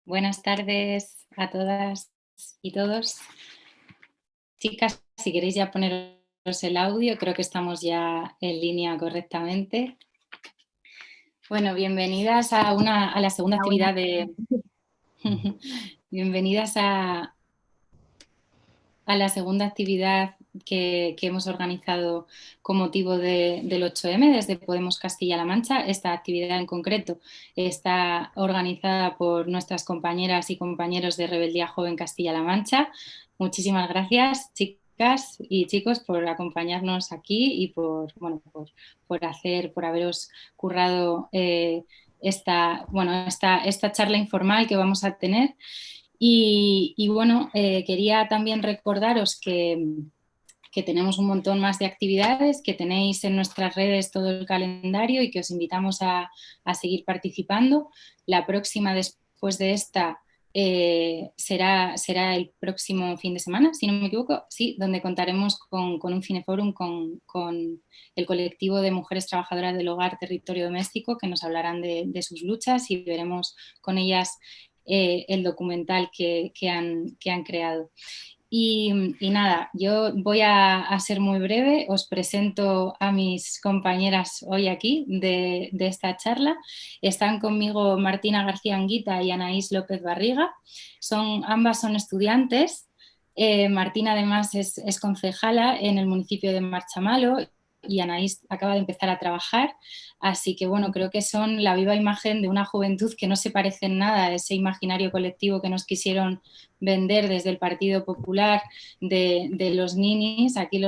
Buenas tardes a todas y todos. Chicas, si queréis ya poneros el audio, creo que estamos ya en línea correctamente. Bueno, bienvenidas a la segunda Hola, buenas actividad de... tardes. bienvenidas a la segunda actividad que hemos organizado con motivo del 8M desde Podemos Castilla-La Mancha. Esta actividad en concreto está organizada por nuestras compañeras y compañeros de Rebeldía Joven Castilla-La Mancha. Muchísimas gracias, chicas y chicos, por acompañarnos aquí y por haberos currado esta charla informal que vamos a tener. Quería también recordaros que tenemos un montón más de actividades, que tenéis en nuestras redes todo el calendario y que os invitamos a seguir participando. La próxima después de esta será el próximo fin de semana, si no me equivoco, sí, donde contaremos con un cineforum con el colectivo de mujeres trabajadoras del hogar, territorio doméstico, que nos hablarán de sus luchas y veremos con ellas el documental que han creado. Y nada, yo voy a ser muy breve, os presento a mis compañeras hoy aquí de esta charla. Están conmigo Martina García Anguita y Anaís López Barriga. Ambas son estudiantes. Martina además es concejala en el municipio de Marchamalo y Anaís acaba de empezar a trabajar. Así que bueno, creo que son la viva imagen de una juventud que no se parece en nada a ese imaginario colectivo que nos quisieron vender desde el Partido Popular de los ninis. Aquí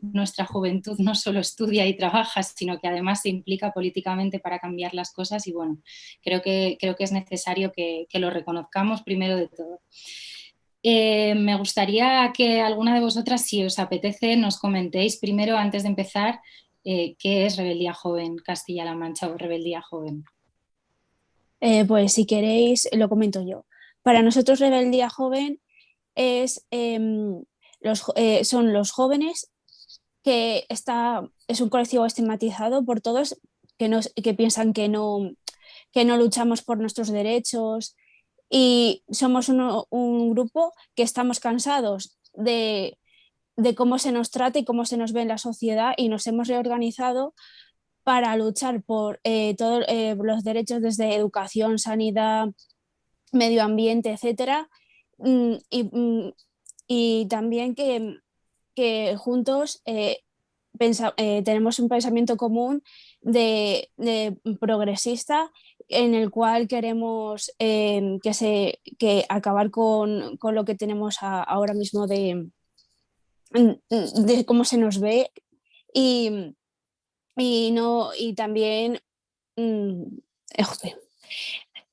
nuestra juventud no solo estudia y trabaja, sino que además se implica políticamente para cambiar las cosas y bueno, creo que es necesario que lo reconozcamos primero de todo. Me gustaría que alguna de vosotras, si os apetece, nos comentéis primero, antes de empezar, qué es Rebeldía Joven Castilla-La Mancha o Rebeldía Joven. Pues si queréis, lo comento yo. Para nosotros Rebeldía Joven es, son los jóvenes es un colectivo estigmatizado por todos que piensan que no luchamos por nuestros derechos y somos un grupo que estamos cansados de cómo se nos trata y cómo se nos ve en la sociedad y nos hemos reorganizado para luchar por todos los derechos desde educación, sanidad, medio ambiente, etcétera. Mm, y, mm, y también que juntos tenemos un pensamiento común de progresista en el cual queremos que acabar con lo que tenemos ahora mismo de cómo se nos ve y, y no y también mm, joder.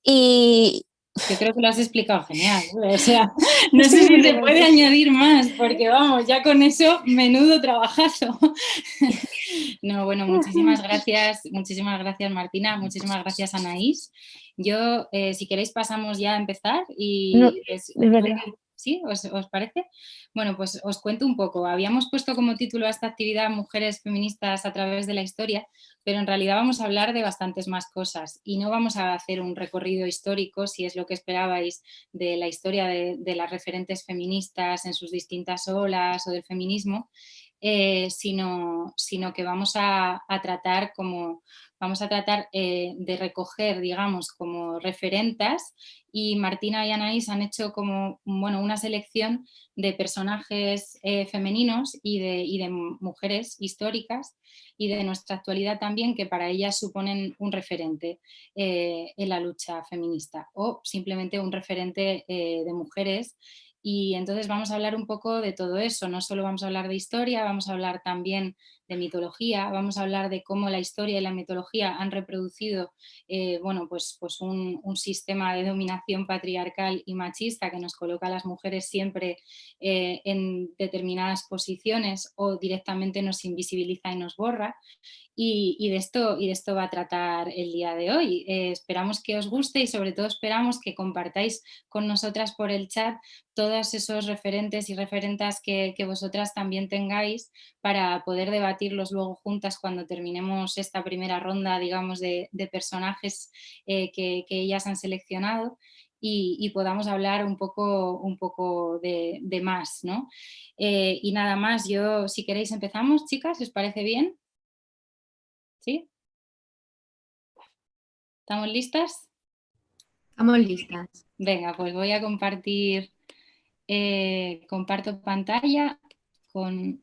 Y Yo creo que lo has explicado genial, ¿eh? O sea, no sé sí, si se puede simplemente. añadir más, porque vamos, ya con eso, menudo trabajazo. No, bueno, muchísimas gracias Martina, muchísimas gracias Anaís. Yo, si queréis, pasamos ya a empezar No, y es verdad. ¿sí? ¿Os parece? Bueno, pues os cuento un poco. Habíamos puesto como título a esta actividad Mujeres feministas a través de la historia, pero en realidad vamos a hablar de bastantes más cosas y no vamos a hacer un recorrido histórico, si es lo que esperabais, de la historia de las referentes feministas en sus distintas olas o del feminismo, sino que vamos a tratar de recoger, digamos, como referentas, y Martina y Anaís han hecho como, bueno, una selección de personajes femeninos y de mujeres históricas y de nuestra actualidad también, que para ellas suponen un referente en la lucha feminista o simplemente un referente de mujeres. Y entonces vamos a hablar un poco de todo eso. No solo vamos a hablar de historia, vamos a hablar también de mitología, vamos a hablar de cómo la historia y la mitología han reproducido un sistema de dominación patriarcal y machista que nos coloca a las mujeres siempre en determinadas posiciones o directamente nos invisibiliza y nos borra. Y de esto va a tratar el día de hoy. Esperamos que os guste y sobre todo esperamos que compartáis con nosotras por el chat todos esos referentes y referentas que vosotras también tengáis para poder debatirlos luego juntas cuando terminemos esta primera ronda, digamos, de personajes que ellas han seleccionado. y podamos hablar un poco de más, ¿no? Y nada más, yo, si queréis empezamos, chicas, ¿os parece bien? ¿Sí? ¿Estamos listas? Estamos listas. Venga, pues voy a compartir, comparto pantalla con...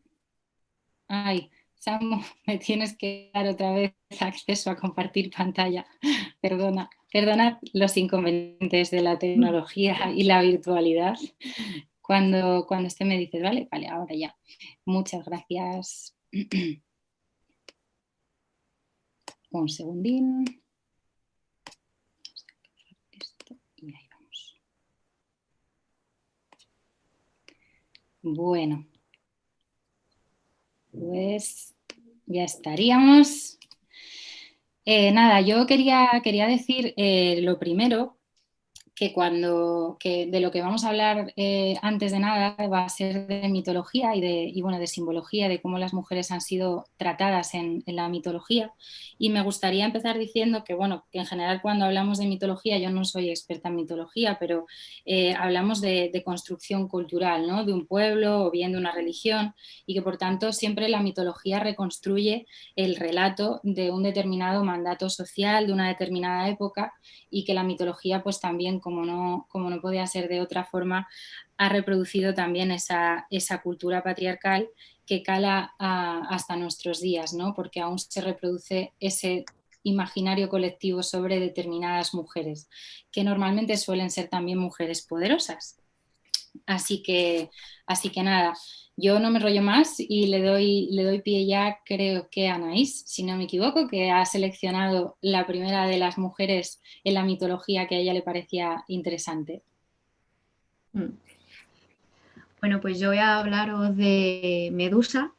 Ay, Samu, me tienes que dar otra vez acceso a compartir pantalla. Perdonad los inconvenientes de la tecnología y la virtualidad. Cuando esté me dices, vale, ahora ya. Muchas gracias. Un segundín. Esto y ahí vamos. Bueno, pues ya estaríamos. Nada, yo quería decir lo primero, que de lo que vamos a hablar antes de nada va a ser de mitología y bueno, de simbología, de cómo las mujeres han sido tratadas en la mitología. Y me gustaría empezar diciendo que, bueno, que en general cuando hablamos de mitología, yo no soy experta en mitología, pero hablamos de construcción cultural, ¿no? De un pueblo o bien de una religión, y que por tanto siempre la mitología reconstruye el relato de un determinado mandato social, de una determinada época, y que la mitología pues también, como no podía ser de otra forma, ha reproducido también esa cultura patriarcal que cala hasta nuestros días, ¿no? Porque aún se reproduce ese imaginario colectivo sobre determinadas mujeres, que normalmente suelen ser también mujeres poderosas. Así que nada, yo no me rollo más y le doy pie ya, creo que a Anaís, si no me equivoco, que ha seleccionado la primera de las mujeres en la mitología que a ella le parecía interesante. Bueno, pues yo voy a hablaros de Medusa.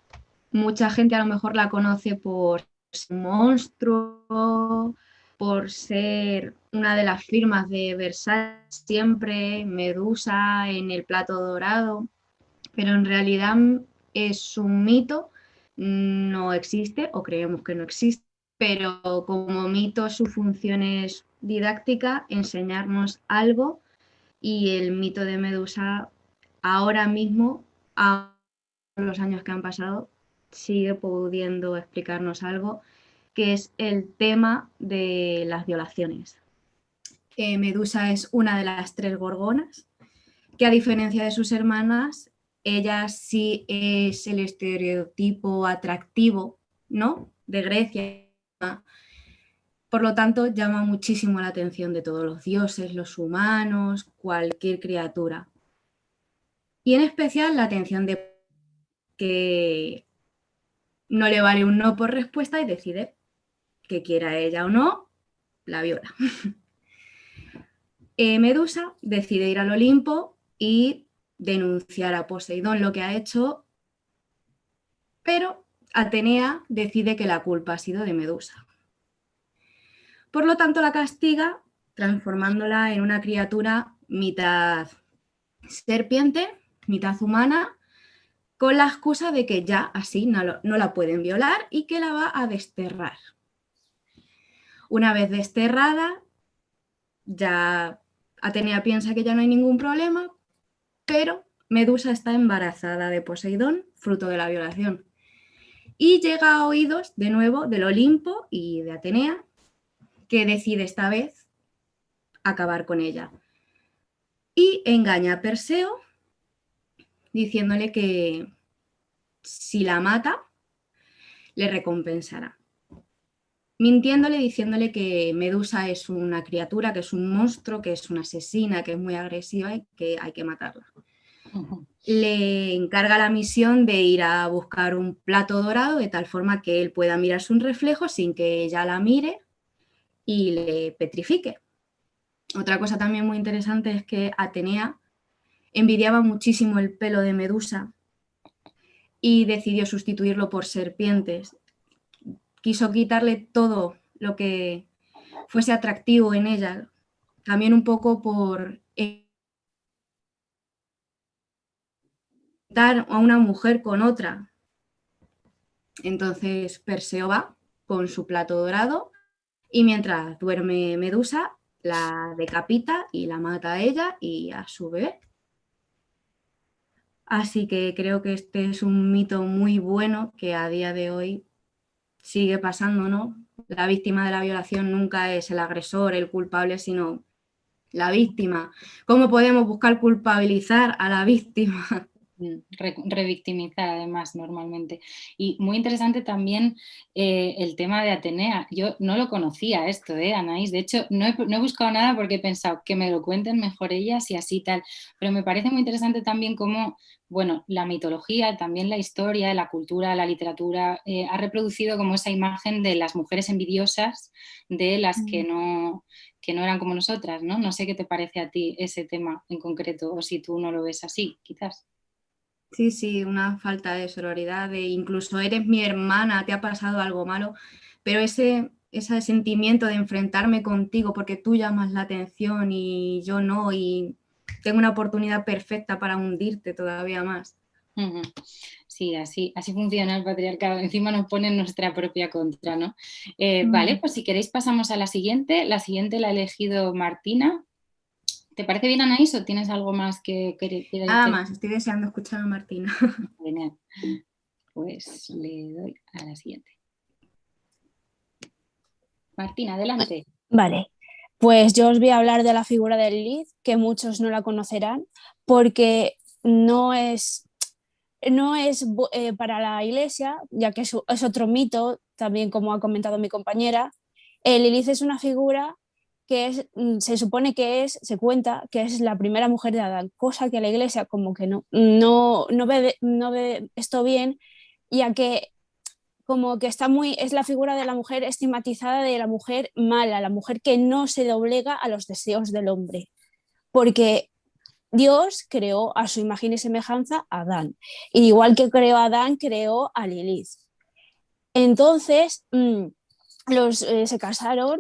Mucha gente a lo mejor la conoce por ser un monstruo, por ser una de las firmas de Versailles, siempre Medusa en el plato dorado, pero en realidad es un mito, no existe o creemos que no existe, pero como mito su función es didáctica, enseñarnos algo, y el mito de Medusa ahora mismo, a los años que han pasado, sigue pudiendo explicarnos algo, que es el tema de las violaciones. Medusa es una de las 3 gorgonas, que a diferencia de sus hermanas, ella sí es el estereotipo atractivo, ¿no?, de Grecia. Por lo tanto, llama muchísimo la atención de todos los dioses, los humanos, cualquier criatura. Y en especial la atención de que no le vale un no por respuesta y decide que quiera ella o no, la viola. Medusa decide ir al Olimpo y denunciar a Poseidón lo que ha hecho, pero Atenea decide que la culpa ha sido de Medusa. Por lo tanto, la castiga transformándola en una criatura mitad serpiente, mitad humana, con la excusa de que ya así no la pueden violar y que la va a desterrar. Una vez desterrada, ya Atenea piensa que ya no hay ningún problema, pero Medusa está embarazada de Poseidón, fruto de la violación. Y llega a oídos de nuevo del Olimpo y de Atenea, que decide esta vez acabar con ella. Y engaña a Perseo diciéndole que si la mata, le recompensará. Mintiéndole, diciéndole que Medusa es una criatura, que es un monstruo, que es una asesina, que es muy agresiva y que hay que matarla. Le encarga la misión de ir a buscar un plato dorado de tal forma que él pueda mirarse un reflejo sin que ella la mire y le petrifique. Otra cosa también muy interesante es que Atenea envidiaba muchísimo el pelo de Medusa y decidió sustituirlo por serpientes. Quiso quitarle todo lo que fuese atractivo en ella, también un poco por dar a una mujer con otra. Entonces Perseo va con su plato dorado y mientras duerme Medusa, la decapita y la mata a ella y a su bebé. Así que creo que este es un mito muy bueno que a día de hoy sigue pasando, ¿no? La víctima de la violación nunca es el agresor, el culpable, sino la víctima. ¿Cómo podemos buscar culpabilizar a la víctima? Revictimizar además normalmente. Y muy interesante también el tema de Atenea. Yo no lo conocía esto, Anaís. De hecho, no he buscado nada porque he pensado que me lo cuenten mejor ellas y así tal. Pero me parece muy interesante también cómo, bueno, la mitología, también la historia, la cultura, la literatura, ha reproducido como esa imagen de las mujeres envidiosas de las que no eran como nosotras, ¿no? No sé qué te parece a ti ese tema en concreto o si tú no lo ves así, quizás. Sí, sí, una falta de sororidad, de incluso eres mi hermana, te ha pasado algo malo, pero ese sentimiento de enfrentarme contigo porque tú llamas la atención y yo no, y tengo una oportunidad perfecta para hundirte todavía más. Sí, así funciona el patriarcado. Encima nos pone en nuestra propia contra, ¿no? Vale, pues si queréis pasamos a la siguiente. La siguiente la ha elegido Martina. ¿Te parece bien, Anaís, o tienes algo más que quieras Nada decir? más, estoy deseando escuchar a Martina. Genial. Pues le doy a la siguiente. Martina, adelante. Vale, pues yo os voy a hablar de la figura de Lilith, que muchos no la conocerán, porque no es para la iglesia, ya que es otro mito, también como ha comentado mi compañera. Lilith es una figura se supone se cuenta que es la primera mujer de Adán, cosa que la iglesia como que no ve esto bien, ya que como que es la figura de la mujer estigmatizada, de la mujer mala, la mujer que no se doblega a los deseos del hombre, porque Dios creó a su imagen y semejanza a Adán, y igual que creó a Adán, creó a Lilith. Entonces, se casaron,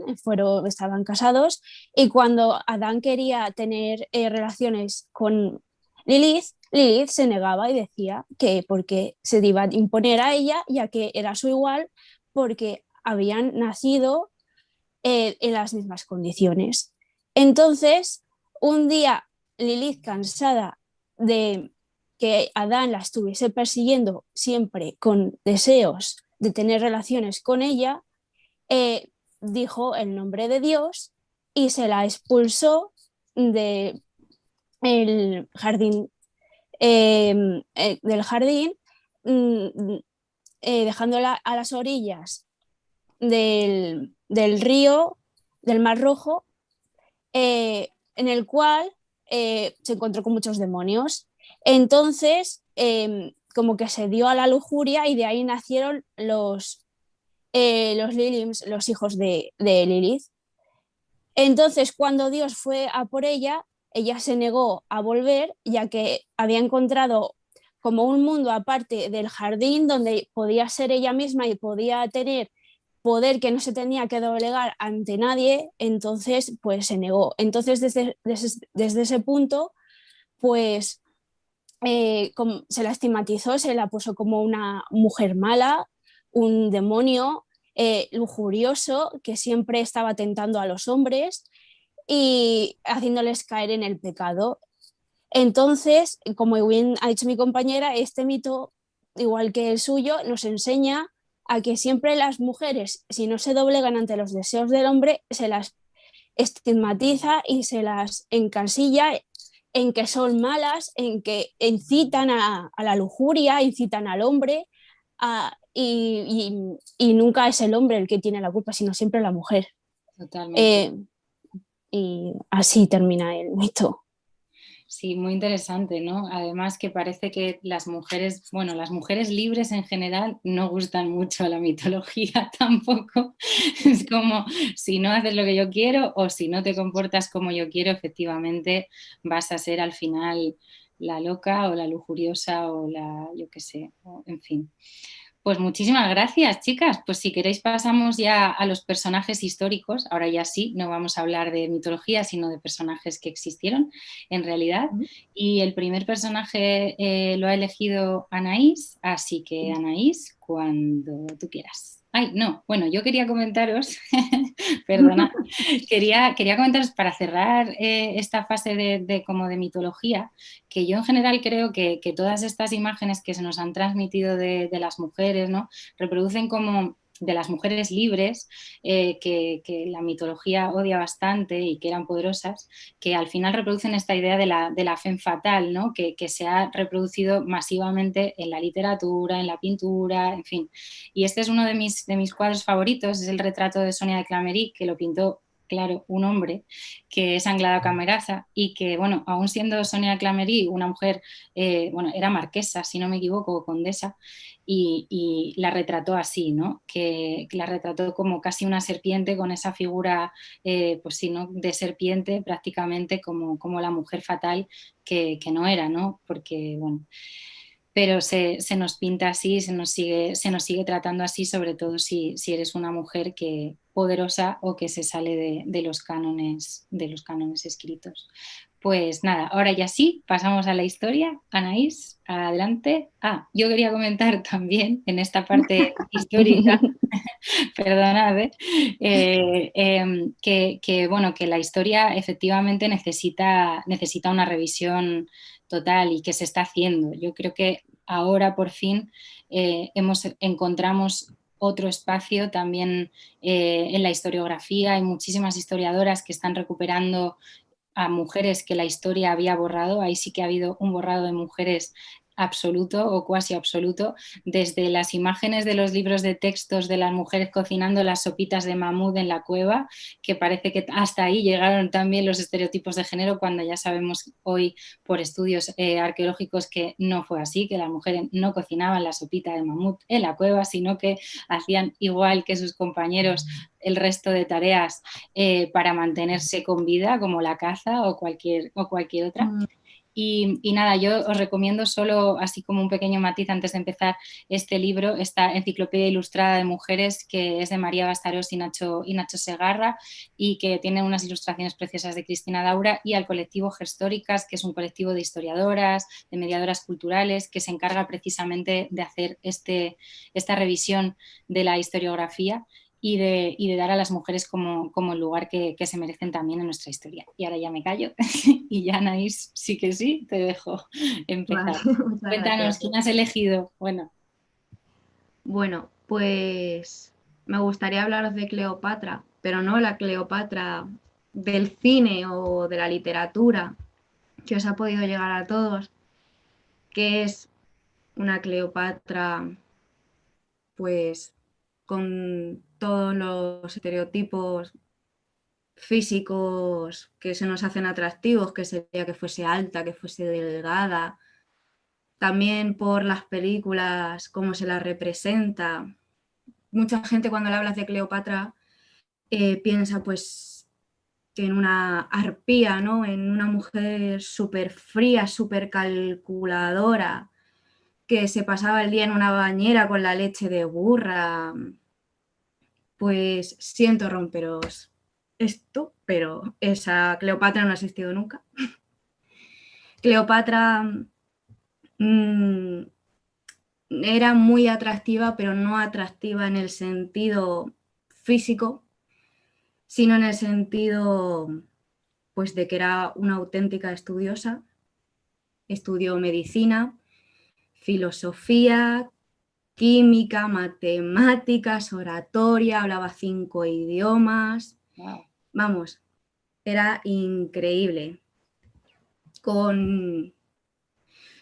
estaban casados, y cuando Adán quería tener relaciones con Lilith se negaba y decía que porque se iba a imponer a ella, ya que era su igual, porque habían nacido en las mismas condiciones. Entonces, un día Lilith, cansada de que Adán la estuviese persiguiendo siempre con deseos de tener relaciones con ella, dijo el nombre de Dios y se la expulsó de jardín, del jardín, mm, dejándola a las orillas del río, del Mar Rojo, en el cual se encontró con muchos demonios. Entonces, como que se dio a la lujuria y de ahí nacieron los Lilims, los hijos de Lilith. Entonces, cuando Dios fue a por ella, ella se negó a volver, ya que había encontrado como un mundo aparte del jardín donde podía ser ella misma y podía tener poder que no se tenía que doblegar ante nadie. Entonces pues se negó. Entonces desde ese punto pues se la estigmatizó, se la puso como una mujer mala, un demonio lujurioso que siempre estaba tentando a los hombres y haciéndoles caer en el pecado. Entonces, como bien ha dicho mi compañera, este mito, igual que el suyo, nos enseña a que siempre las mujeres, si no se doblegan ante los deseos del hombre, se las estigmatiza y se las encasilla en que son malas, en que incitan a la lujuria, incitan al hombre, y nunca es el hombre el que tiene la culpa, sino siempre la mujer. Totalmente. Y así termina el mito. Sí, muy interesante, ¿no? Además que parece que las mujeres, bueno, las mujeres libres en general no gustan mucho a la mitología tampoco. Es como, si no haces lo que yo quiero o si no te comportas como yo quiero, efectivamente vas a ser al final la loca o la lujuriosa o la, yo qué sé, en fin. Pues muchísimas gracias, chicas. Pues si queréis pasamos ya a los personajes históricos. Ahora ya sí, no vamos a hablar de mitología, sino de personajes que existieron en realidad. Y el primer personaje lo ha elegido Anaís, así que Anaís, cuando tú quieras. Ay, no, bueno, yo quería comentaros, perdona, quería comentaros para cerrar esta fase como de mitología, que yo en general creo que todas estas imágenes que se nos han transmitido de las mujeres, ¿no? Reproducen como de las mujeres libres, que la mitología odia bastante y que eran poderosas, que al final reproducen esta idea de la femme fatale, ¿no? Que se ha reproducido masivamente en la literatura, en la pintura, en fin. Y este es uno de mis cuadros favoritos, es el retrato de Sonia de Clamerí, que lo pintó, claro, un hombre, que es Anglada Cameraza, y que, bueno, aún siendo Sonia de Clamerí una mujer, bueno, era marquesa, si no me equivoco, o condesa, y la retrató así, ¿no? Que la retrató como casi una serpiente con esa figura, pues sí, ¿no? De serpiente prácticamente como la mujer fatal que no era, ¿no? Porque, bueno, pero se nos pinta así, se nos sigue tratando así, sobre todo si eres una mujer poderosa o que se sale de los cánones escritos. Pues nada, ahora ya sí, pasamos a la historia. Anaís, adelante. Ah, yo quería comentar también en esta parte histórica, perdonad, bueno, que la historia efectivamente necesita una revisión total y que se está haciendo. Yo creo que ahora por fin encontramos otro espacio también en la historiografía. Hay muchísimas historiadoras que están recuperando a mujeres que la historia había borrado. Ahí sí que ha habido un borrado de mujeres absoluto o cuasi absoluto, desde las imágenes de los libros de textos de las mujeres cocinando las sopitas de mamut en la cueva, que parece que hasta ahí llegaron también los estereotipos de género, cuando ya sabemos hoy por estudios arqueológicos que no fue así, que las mujeres no cocinaban la sopita de mamut en la cueva, sino que hacían igual que sus compañeros el resto de tareas para mantenerse con vida, como la caza o cualquier otra. Y nada, yo os recomiendo solo, así como un pequeño matiz antes de empezar este libro, esta enciclopedia ilustrada de mujeres, que es de María Bastarós y Nacho Segarra, y que tiene unas ilustraciones preciosas de Cristina Daura, y al colectivo Gestóricas, que es un colectivo de historiadoras, de mediadoras culturales, que se encarga precisamente de hacer esta revisión de la historiografía y de dar a las mujeres como el lugar que se merecen también en nuestra historia. Y ahora ya me callo y ya, Anaís, sí que sí, te dejo empezar. Vale, muchas Cuéntanos, gracias. ¿quién has elegido? Bueno, pues me gustaría hablaros de Cleopatra, pero no la Cleopatra del cine o de la literatura que os ha podido llegar a todos, que es una Cleopatra pues con todos los estereotipos físicos que se nos hacen atractivos, que sería que fuese alta, que fuese delgada, también por las películas, cómo se la representa. Mucha gente cuando le hablas de Cleopatra piensa pues en una arpía, ¿no? En una mujer súper fría, súper calculadora, que se pasaba el día en una bañera con la leche de burra. Pues siento romperos esto, pero esa Cleopatra no ha existido nunca. Cleopatra era muy atractiva, pero no atractiva en el sentido físico, sino en el sentido pues de que era una auténtica estudiosa. Estudió medicina, filosofía, química, matemáticas, oratoria, hablaba 5 idiomas. Wow. Vamos, era increíble. Con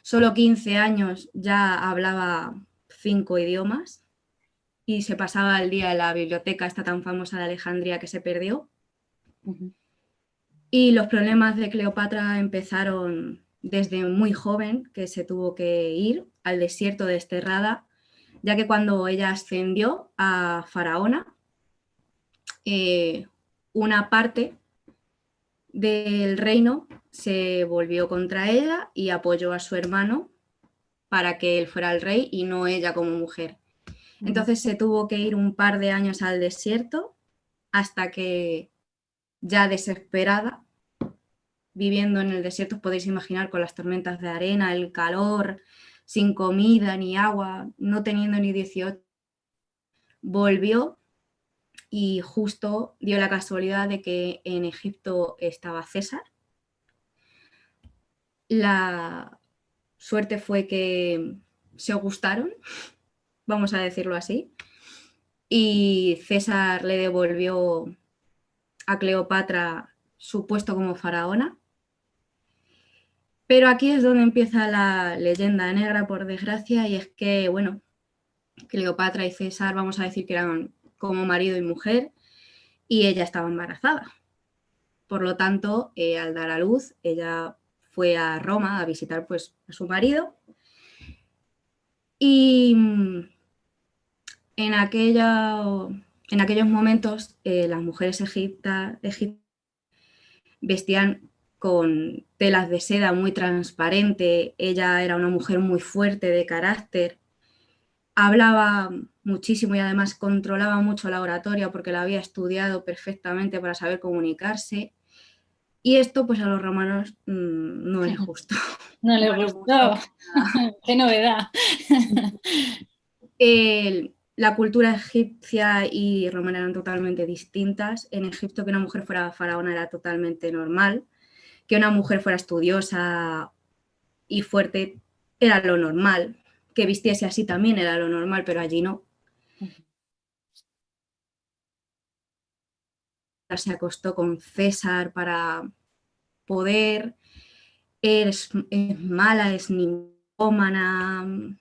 solo 15 años ya hablaba 5 idiomas y se pasaba el día en la biblioteca esta tan famosa de Alejandría que se perdió. Y los problemas de Cleopatra empezaron desde muy joven, que se tuvo que ir al desierto desterrada, ya que cuando ella ascendió a faraona, una parte del reino se volvió contra ella y apoyó a su hermano para que él fuera el rey y no ella como mujer. Entonces se tuvo que ir un par de años al desierto hasta que, ya desesperada, viviendo en el desierto, os podéis imaginar, con las tormentas de arena, el calor, sin comida ni agua, no teniendo ni 18, volvió y justo dio la casualidad de que en Egipto estaba César. La suerte fue que se gustaron, vamos a decirlo así, y César le devolvió a Cleopatra su puesto como faraona. Pero aquí es donde empieza la leyenda negra, por desgracia, y es que, bueno, Cleopatra y César, vamos a decir que eran como marido y mujer, y ella estaba embarazada. Por lo tanto, al dar a luz, ella fue a Roma a visitar pues, a su marido, y en aquellos momentos las mujeres egipcias vestían con telas de seda muy transparente, ella era una mujer muy fuerte de carácter, hablaba muchísimo y además controlaba mucho la oratoria porque la había estudiado perfectamente para saber comunicarse, y esto pues a los romanos no les gustó. No les gustó. ¡Qué novedad! La cultura egipcia y romana eran totalmente distintas. En Egipto que una mujer fuera faraona era totalmente normal, que una mujer fuera estudiosa y fuerte era lo normal, que vistiese así también era lo normal, pero allí no. Se acostó con César para poder, es mala, es ninfómana,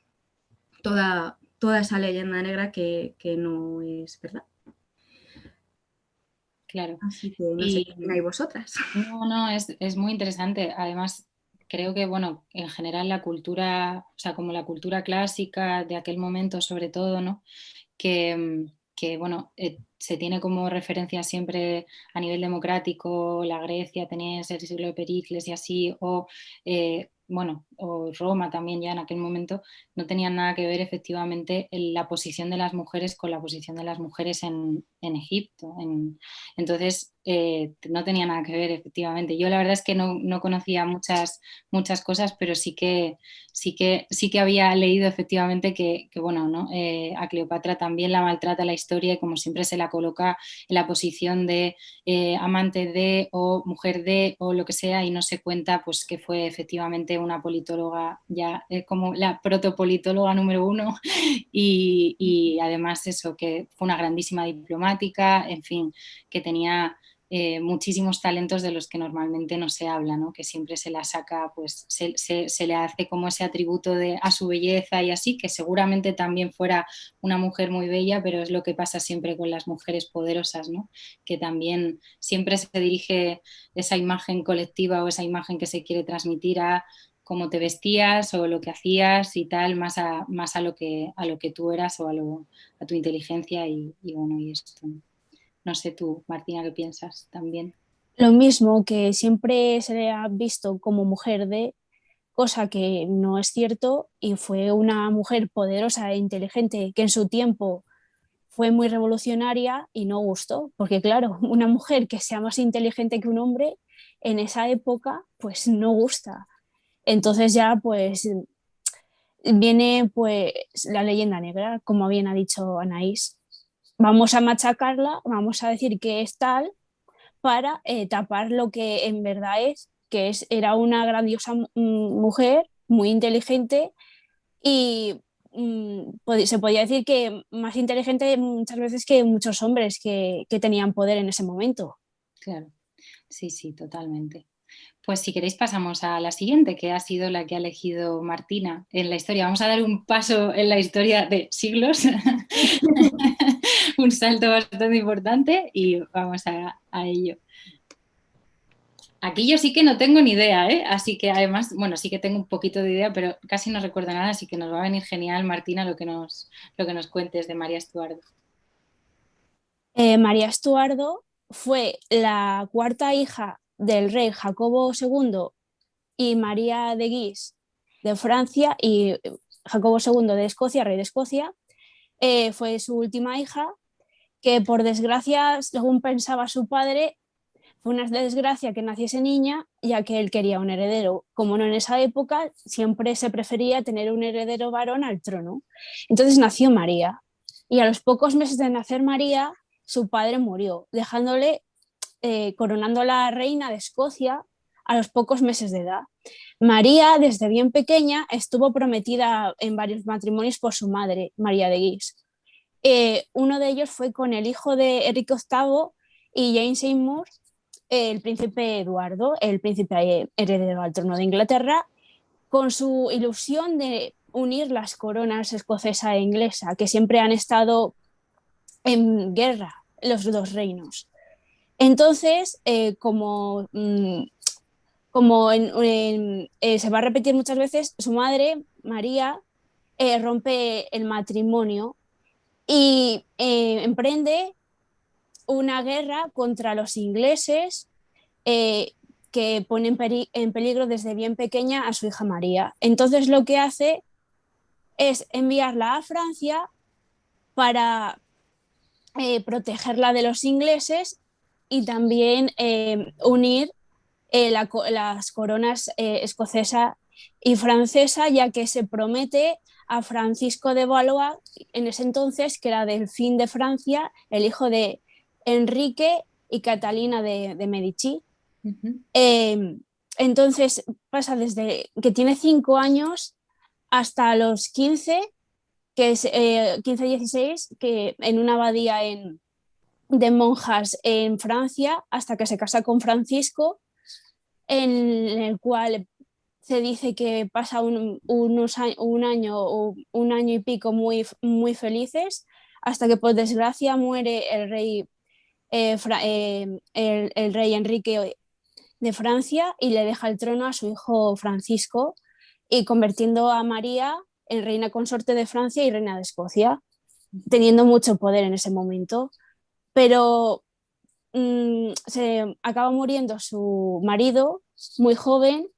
toda esa leyenda negra que no es verdad. Claro. Así que no sé qué opináis vosotras. No, es muy interesante. Además, creo que, bueno, en general la cultura, o sea, como la cultura clásica de aquel momento sobre todo, ¿no? Que bueno, se tiene como referencia siempre a nivel democrático, la Grecia tenía ese siglo de Pericles y así, bueno, o Roma también ya en aquel momento, no tenían nada que ver efectivamente en la posición de las mujeres con la posición de las mujeres en Egipto. Entonces, no tenía nada que ver efectivamente. Yo la verdad es que no conocía muchas cosas, pero sí que había leído efectivamente que bueno, ¿no? A Cleopatra también la maltrata la historia y como siempre se la coloca en la posición de amante de o mujer de o lo que sea y no se cuenta pues que fue efectivamente una politóloga ya como la protopolitóloga número 1 y además eso, que fue una grandísima diplomática, en fin, que tenía muchísimos talentos de los que normalmente no se habla, ¿no? Que siempre se la saca, pues se le hace como ese atributo a su belleza y así, que seguramente también fuera una mujer muy bella, pero es lo que pasa siempre con las mujeres poderosas, ¿no? Que también siempre se dirige esa imagen colectiva o esa imagen que se quiere transmitir a cómo te vestías o lo que hacías y tal, más a lo que tú eras o a tu inteligencia y bueno, y esto. No sé tú, Martina, ¿qué piensas también? Lo mismo que siempre se le ha visto como mujer de, cosa que no es cierto, y fue una mujer poderosa e inteligente que en su tiempo fue muy revolucionaria y no gustó, porque claro, una mujer que sea más inteligente que un hombre en esa época, pues no gusta. Entonces ya pues viene pues la leyenda negra, como bien ha dicho Anaís. Vamos a machacarla, vamos a decir que es tal para tapar lo que en verdad es, era una grandiosa mujer, muy inteligente y se podía decir que más inteligente muchas veces que muchos hombres que tenían poder en ese momento. Claro, sí, totalmente. Pues si queréis pasamos a la siguiente, que ha sido la que ha elegido Martina en la historia. Vamos a dar un paso en la historia de siglos, un salto bastante importante y vamos a ello. Aquí yo sí que no tengo ni idea, ¿eh? Así que además, bueno, sí que tengo un poquito de idea, pero casi no recuerdo nada, así que nos va a venir genial, Martina, lo que nos cuentes de María Estuardo. María Estuardo fue la cuarta hija del rey Jacobo II y María de Guise de Francia y Jacobo II de Escocia, rey de Escocia. Fue su última hija, que por desgracia, según pensaba su padre, fue una desgracia que naciese niña, ya que él quería un heredero. Como no en esa época, siempre se prefería tener un heredero varón al trono. Entonces nació María y a los pocos meses de nacer María, su padre murió, dejándole coronando la reina de Escocia a los pocos meses de edad. María, desde bien pequeña, estuvo prometida en varios matrimonios por su madre, María de Guise. Uno de ellos fue con el hijo de Enrique VIII y Jane Seymour, el príncipe Eduardo, el príncipe heredero al trono de Inglaterra, con su ilusión de unir las coronas escocesa e inglesa, que siempre han estado en guerra, los dos reinos. Entonces, se va a repetir muchas veces, su madre, María, rompe el matrimonio y emprende una guerra contra los ingleses que pone en peligro desde bien pequeña a su hija María. Entonces lo que hace es enviarla a Francia para protegerla de los ingleses y también unir las coronas escocesa y francesa, ya que se promete a Francisco de Valois, en ese entonces, que era delfín de Francia, el hijo de Enrique y Catalina de Medici. Entonces pasa desde que tiene 5 años hasta los 15, que es 15-16, que en una abadía de monjas en Francia, hasta que se casa con Francisco, en el cual se dice que pasa un año y pico muy, muy felices, hasta que por desgracia muere el rey, el rey Enrique de Francia y le deja el trono a su hijo Francisco, y convirtiendo a María en reina consorte de Francia y reina de Escocia, teniendo mucho poder en ese momento. Pero se acaba muriendo su marido muy joven,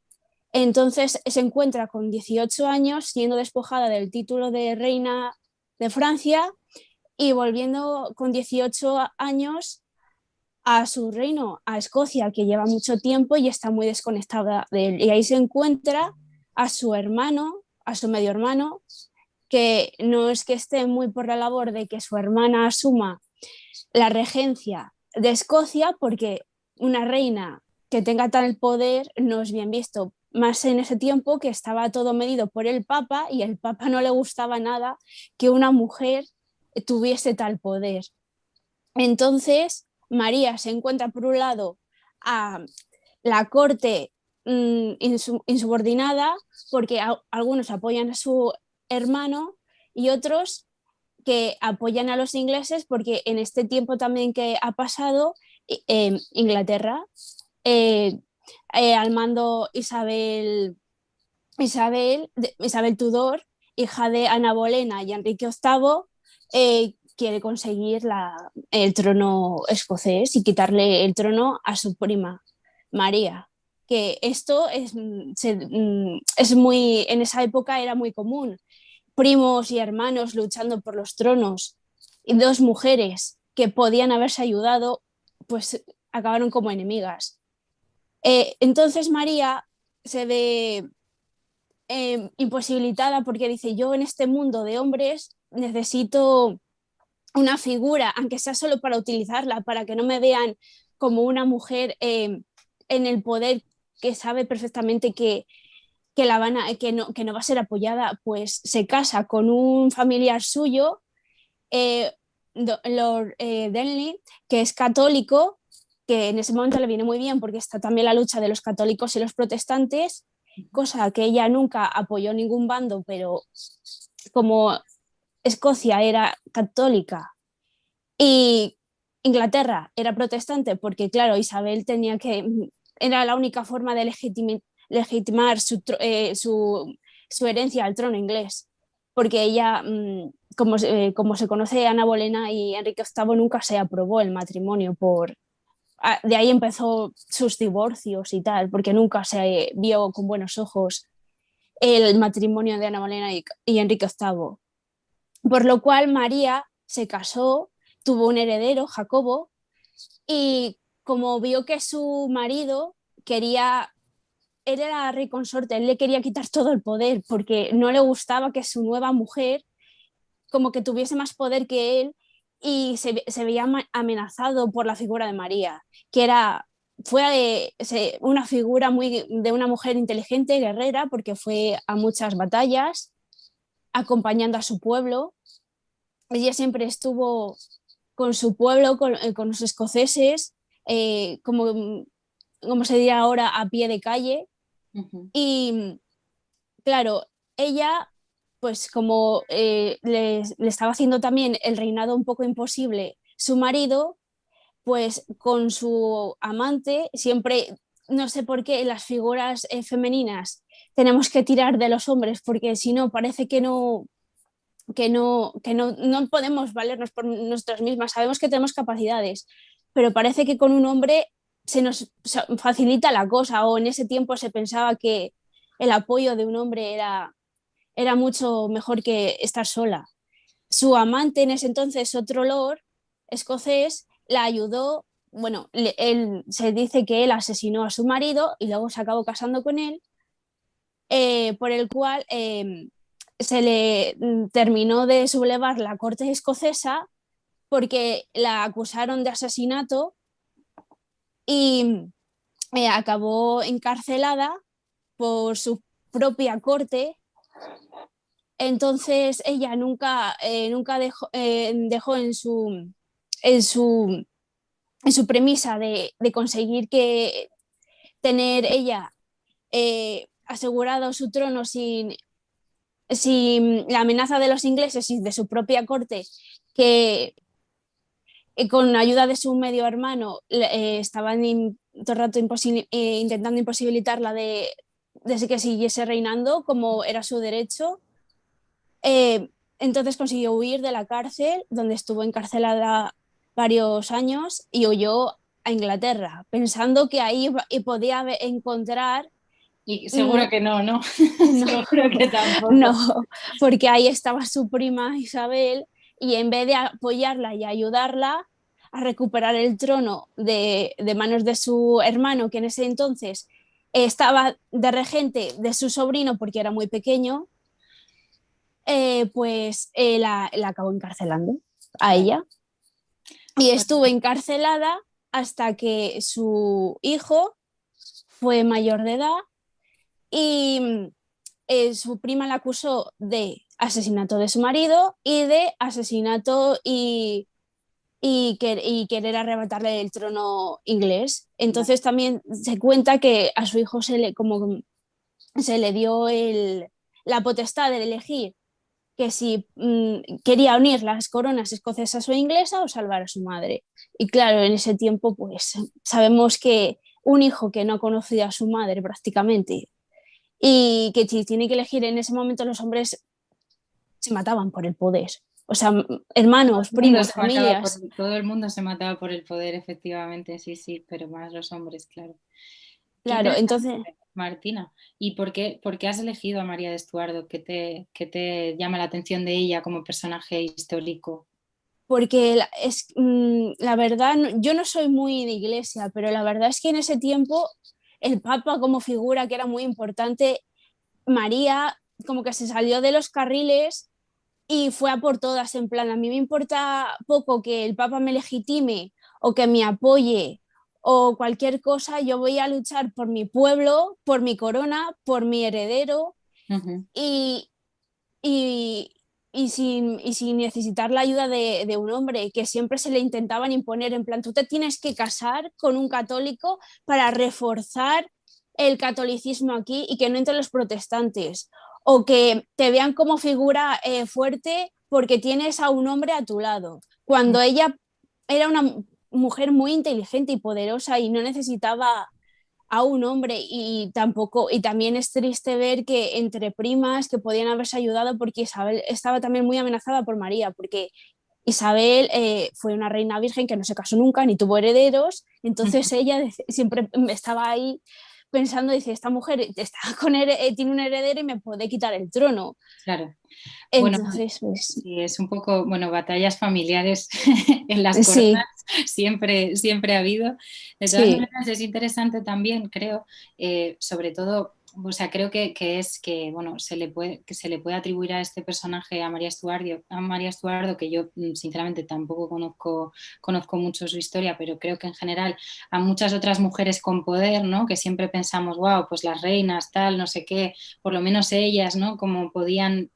entonces se encuentra con 18 años siendo despojada del título de reina de Francia y volviendo con 18 años a su reino, a Escocia, que lleva mucho tiempo y está muy desconectada de él. Y ahí se encuentra a su hermano, a su medio hermano, que no es que esté muy por la labor de que su hermana asuma la regencia de Escocia, porque una reina que tenga tal poder no es bien visto, más en ese tiempo que estaba todo medido por el Papa y el Papa no le gustaba nada que una mujer tuviese tal poder. Entonces María se encuentra por un lado a la corte insubordinada, porque algunos apoyan a su hermano y otros que apoyan a los ingleses, porque en este tiempo también que ha pasado, Inglaterra, al mando Isabel Tudor, hija de Ana Bolena y Enrique VIII, quiere conseguir el trono escocés y quitarle el trono a su prima María. Que esto es muy, en esa época era muy común, primos y hermanos luchando por los tronos, y dos mujeres que podían haberse ayudado, pues acabaron como enemigas. Entonces María se ve imposibilitada, porque dice: yo en este mundo de hombres necesito una figura, aunque sea solo para utilizarla, para que no me vean como una mujer en el poder, que sabe perfectamente que no va a ser apoyada. Pues se casa con un familiar suyo, Lord Denley, que es católico, que en ese momento le viene muy bien porque está también la lucha de los católicos y los protestantes, cosa que ella nunca apoyó ningún bando, pero como Escocia era católica y Inglaterra era protestante, porque claro, Isabel era la única forma de legitimar su herencia al trono inglés, porque ella, como se conoce, Ana Bolena y Enrique VIII, nunca se aprobó el matrimonio. De ahí empezó sus divorcios y tal, porque nunca se vio con buenos ojos el matrimonio de Ana Bolena y Enrique VIII. Por lo cual María se casó, tuvo un heredero, Jacobo, y como vio que su marido él era rey consorte, él le quería quitar todo el poder, porque no le gustaba que su nueva mujer como que tuviese más poder que él y se veía amenazado por la figura de María, que fue una figura de una mujer inteligente, guerrera, porque fue a muchas batallas acompañando a su pueblo. Ella siempre estuvo con su pueblo, con los escoceses, como se diría ahora, a pie de calle. Y claro, ella, pues como le estaba haciendo también el reinado un poco imposible su marido, pues con su amante siempre, no sé por qué, las figuras femeninas tenemos que tirar de los hombres, porque si no, parece no podemos valernos por nosotras mismas. Sabemos que tenemos capacidades, pero parece que con un hombre se nos facilita la cosa, o en ese tiempo se pensaba que el apoyo de un hombre era mucho mejor que estar sola. Su amante en ese entonces, otro lord escocés, la ayudó. Bueno, se dice que él asesinó a su marido y luego se acabó casando con él, por el cual se le terminó de sublevar la corte escocesa porque la acusaron de asesinato y acabó encarcelada por su propia corte. Entonces ella nunca dejó en su premisa de conseguir que tener ella asegurado su trono sin la amenaza de los ingleses y de su propia corte, que con ayuda de su medio hermano estaban todo el rato intentando imposibilitarla de que siguiese reinando como era su derecho. Entonces consiguió huir de la cárcel, donde estuvo encarcelada varios años, y huyó a Inglaterra, pensando que ahí podía encontrar. Y seguro que no, ¿no? No, seguro que tampoco. No, porque ahí estaba su prima Isabel, y en vez de apoyarla y ayudarla a recuperar el trono de manos de su hermano, que en ese entonces estaba de regente de su sobrino porque era muy pequeño, pues la acabó encarcelando a ella. Y estuvo encarcelada hasta que su hijo fue mayor de edad y su prima la acusó de asesinato de su marido y de asesinato y querer arrebatarle el trono inglés. Entonces también se cuenta que a su hijo se le dio la potestad de elegir que si quería unir las coronas escocesas o inglesa o salvar a su madre. Y claro, en ese tiempo pues sabemos que un hijo que no ha conocido a su madre prácticamente y que si tiene que elegir en ese momento, los hombres se mataban por el poder. O sea, hermanos, primos, familias. Todo el mundo se mataba por el poder, efectivamente, sí, pero más los hombres, claro. Claro, entonces... Martina, ¿y por qué has elegido a María de Estuardo? ¿Qué te llama la atención de ella como personaje histórico? Porque la verdad, yo no soy muy de iglesia, pero la verdad es que en ese tiempo el Papa como figura que era muy importante, María como que se salió de los carriles y fue a por todas, en plan, a mí me importa poco que el Papa me legitime o que me apoye o cualquier cosa, yo voy a luchar por mi pueblo, por mi corona, por mi heredero. y, y, sin necesitar la ayuda de un hombre, que siempre se le intentaban imponer, en plan, tú te tienes que casar con un católico para reforzar el catolicismo aquí y que no entren los protestantes, o que te vean como figura fuerte porque tienes a un hombre a tu lado, cuando ella era una mujer muy inteligente y poderosa y no necesitaba a un hombre. Y también es triste ver que entre primas que podían haberse ayudado, porque Isabel estaba también muy amenazada por María, porque Isabel fue una reina virgen que no se casó nunca ni tuvo herederos, entonces ella siempre estaba ahí pensando, dice, esta mujer tiene un heredero y me puede quitar el trono. Claro. Entonces, bueno, pues... Sí, es un poco, batallas familiares en las coronas, siempre ha habido. De todas maneras, es interesante también, creo, sobre todo o sea, creo que es que, bueno, que se le puede atribuir a este personaje, a María Estuardo, que yo sinceramente tampoco conozco mucho su historia, pero creo que en general a muchas otras mujeres con poder, ¿no? Que siempre pensamos, wow, pues las reinas, tal, no sé qué, por lo menos ellas, ¿no? Como podían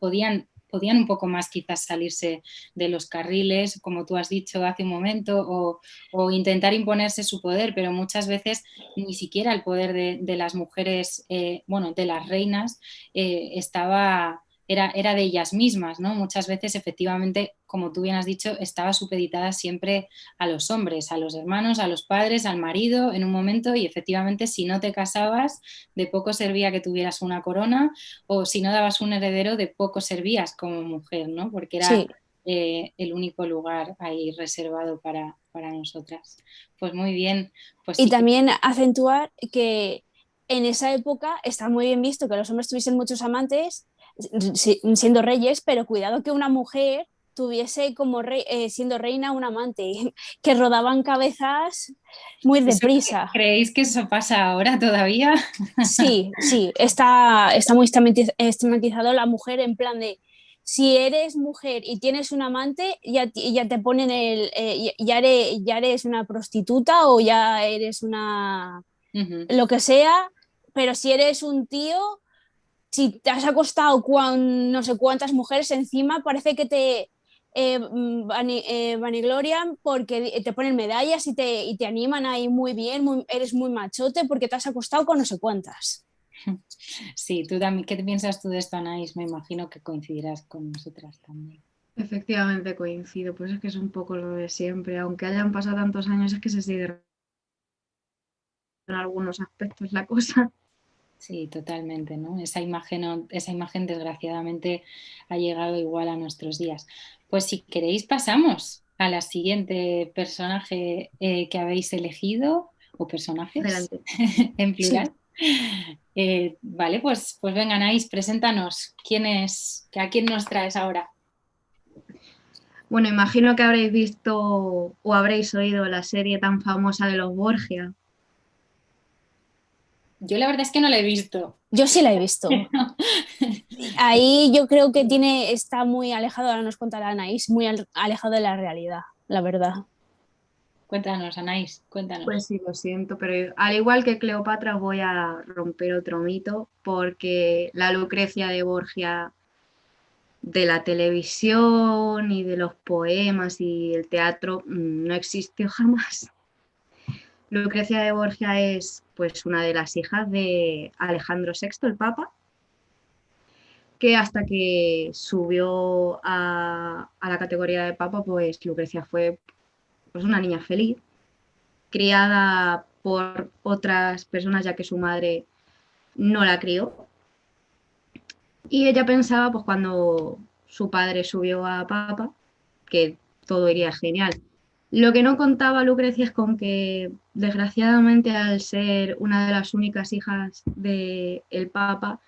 un poco más quizás salirse de los carriles, como tú has dicho hace un momento, o intentar imponerse su poder, pero muchas veces ni siquiera el poder de las mujeres, bueno, de las reinas, era de ellas mismas, ¿no? Muchas veces, efectivamente, como tú bien has dicho, estaba supeditada siempre a los hombres, a los hermanos, a los padres, al marido en un momento, y efectivamente, si no te casabas, de poco servía que tuvieras una corona, o si no dabas un heredero, de poco servías como mujer, ¿no? Porque era Sí, el único lugar ahí reservado para nosotras. Pues muy bien, pues y sí que también acentuar que en esa época está muy bien visto que los hombres tuviesen muchos amantes siendo reyes, pero cuidado que una mujer tuviese como siendo reina un amante, que rodaban cabezas muy ¿Eso deprisa. creéis que eso pasa ahora todavía? Sí, sí, está muy estigmatizado la mujer en plan de si eres mujer y tienes un amante, ya te ponen ya eres una prostituta o ya eres una Ujú. lo que sea, pero si eres un tío, si te has acostado con no sé cuántas mujeres encima, parece que te vaniglorian porque te ponen medallas y te animan ahí muy bien, eres muy machote porque te has acostado con no sé cuántas. Sí, tú también, ¿qué piensas tú de esto, Anaís? Me imagino que coincidirás con nosotras también. Efectivamente coincido, pues es que es un poco lo de siempre, aunque hayan pasado tantos años es que se sigue en algunos aspectos la cosa. Sí, totalmente, ¿no? Esa imagen desgraciadamente ha llegado igual a nuestros días. Pues si queréis pasamos a la siguiente personaje que habéis elegido, o personajes Adelante. en Sí. plural. Vale, pues venga, Anaís, preséntanos. ¿A quién nos traes ahora? Bueno, imagino que habréis visto o habréis oído la serie tan famosa de los Borgia. Yo la verdad es que no la he visto. Yo sí la he visto. Ahí yo creo que está muy alejado, ahora nos contará Anaís, muy alejado de la realidad, la verdad. Cuéntanos, Anaís, cuéntanos. Pues sí, lo siento, pero al igual que Cleopatra os voy a romper otro mito porque la Lucrecia de Borgia de la televisión y de los poemas y el teatro no existió jamás. Lucrecia de Borgia es pues una de las hijas de Alejandro VI, el Papa, que hasta que subió a la categoría de Papa, pues Lucrecia fue pues, una niña feliz, criada por otras personas ya que su madre no la crió. Y ella pensaba, pues cuando su padre subió a Papa, que todo iría genial. Lo que no contaba Lucrecia es con que, desgraciadamente, al ser una de las únicas hijas del Papa,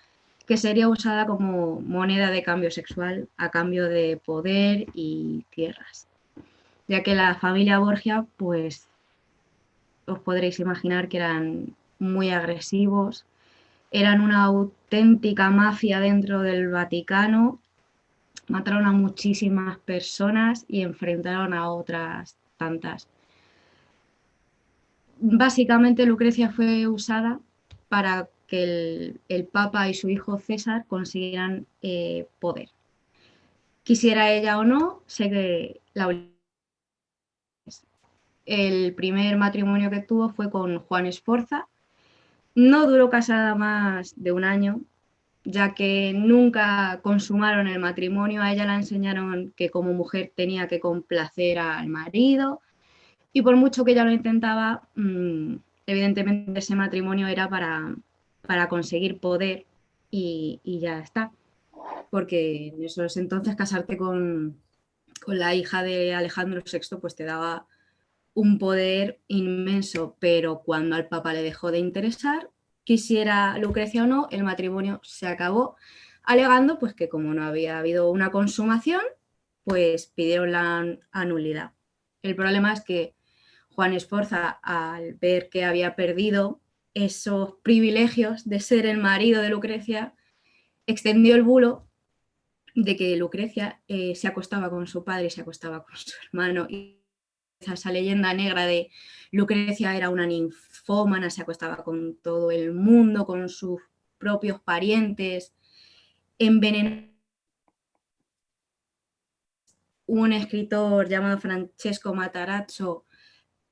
que sería usada como moneda de cambio sexual a cambio de poder y tierras. Ya que la familia Borgia, pues os podréis imaginar que eran muy agresivos, eran una auténtica mafia dentro del Vaticano, mataron a muchísimas personas y enfrentaron a otras tantas. Básicamente Lucrecia fue usada para que el Papa y su hijo César consiguieran poder. Quisiera ella o no, sé que el primer matrimonio que tuvo fue con Juan Esforza. No duró casada más de un año, ya que nunca consumaron el matrimonio. A ella la enseñaron que como mujer tenía que complacer al marido y por mucho que ella lo intentaba, evidentemente ese matrimonio era para conseguir poder y ya está. Porque en esos entonces casarte con la hija de Alejandro VI pues te daba un poder inmenso, pero cuando al Papa le dejó de interesar, quisiera Lucrecia o no, el matrimonio se acabó, alegando pues que como no había habido una consumación, pues pidieron la anulidad. El problema es que Juan Esforza, al ver que había perdido, esos privilegios de ser el marido de Lucrecia, extendió el bulo de que Lucrecia se acostaba con su padre y se acostaba con su hermano. Y esa leyenda negra de Lucrecia era una ninfómana, se acostaba con todo el mundo, con sus propios parientes, envenenó. Un escritor llamado Francesco Matarazzo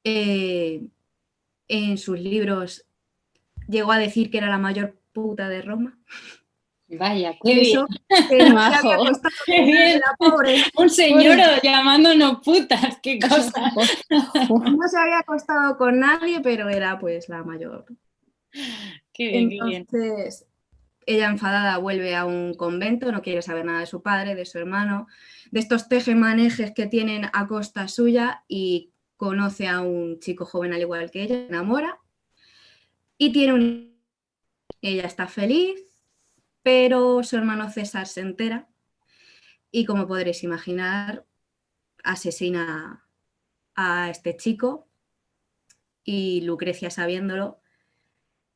en sus libros llegó a decir que era la mayor puta de Roma. Vaya, y qué eso, bien. que no se había acostado Qué bien. la pobre. Un señor llamándonos putas, qué cosa. No se había acostado con nadie, pero era pues la mayor. Qué bien, qué bien. Entonces, ella enfadada vuelve a un convento, no quiere saber nada de su padre, de su hermano, de estos tejemanejes que tienen a costa suya, y conoce a un chico joven al igual que ella, se enamora y tiene un... Ella está feliz, pero su hermano César se entera y, como podréis imaginar, asesina a este chico, y Lucrecia, sabiéndolo,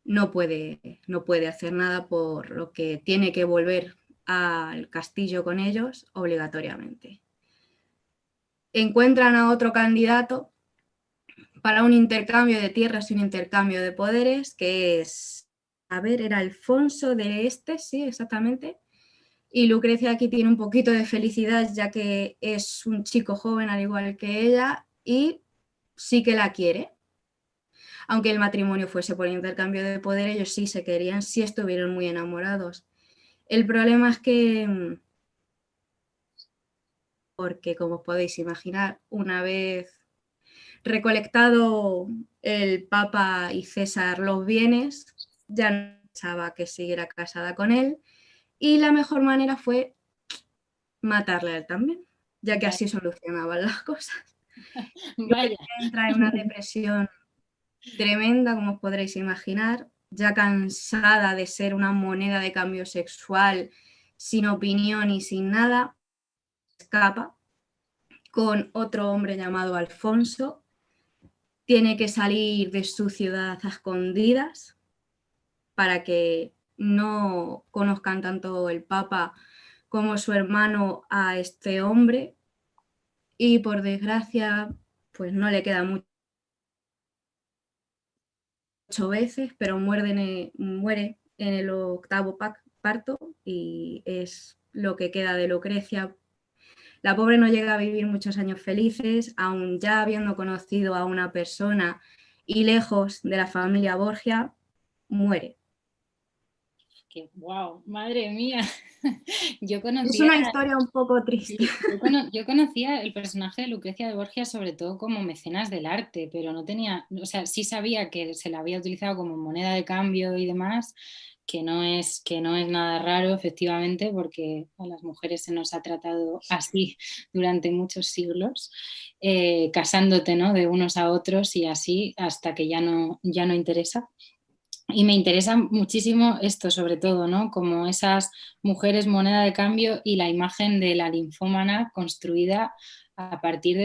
no puede hacer nada, por lo que tiene que volver al castillo con ellos obligatoriamente. Encuentran a otro candidato para un intercambio de tierras y un intercambio de poderes, que es, a ver, era Alfonso de Este, sí, exactamente. Y Lucrecia aquí tiene un poquito de felicidad, ya que es un chico joven al igual que ella y sí que la quiere. Aunque el matrimonio fuese por intercambio de poder, ellos sí se querían, sí estuvieron muy enamorados. El problema es que, porque como podéis imaginar, una vez recolectado el Papa y César los bienes, ya no pensaba que siguiera casada con él, y la mejor manera fue matarle a él también, ya que así solucionaban las cosas. Vaya. Entra en una depresión tremenda, como os podréis imaginar, ya cansada de ser una moneda de cambio sexual, sin opinión y sin nada, escapa con otro hombre llamado Alfonso. Tiene que salir de su ciudad a escondidas para que no conozcan tanto el Papa como su hermano a este hombre, y por desgracia pues no le queda mucho, 8 veces, pero muere en el octavo parto, y es lo que queda de Lucrecia. La pobre no llega a vivir muchos años felices, aun ya habiendo conocido a una persona y lejos de la familia Borgia, muere. Wow, madre mía. Yo Es conocía, una historia un poco triste. yo conocía el personaje de Lucrecia de Borgia sobre todo como mecenas del arte, pero no tenía, o sea, sí sabía que se la había utilizado como moneda de cambio y demás, que no es nada raro, efectivamente, porque a las mujeres se nos ha tratado así durante muchos siglos, casándote, ¿no?, de unos a otros y así hasta que ya no interesa. Y me interesa muchísimo esto, sobre todo, ¿no?, como esas mujeres moneda de cambio y la imagen de la linfómana construida a partir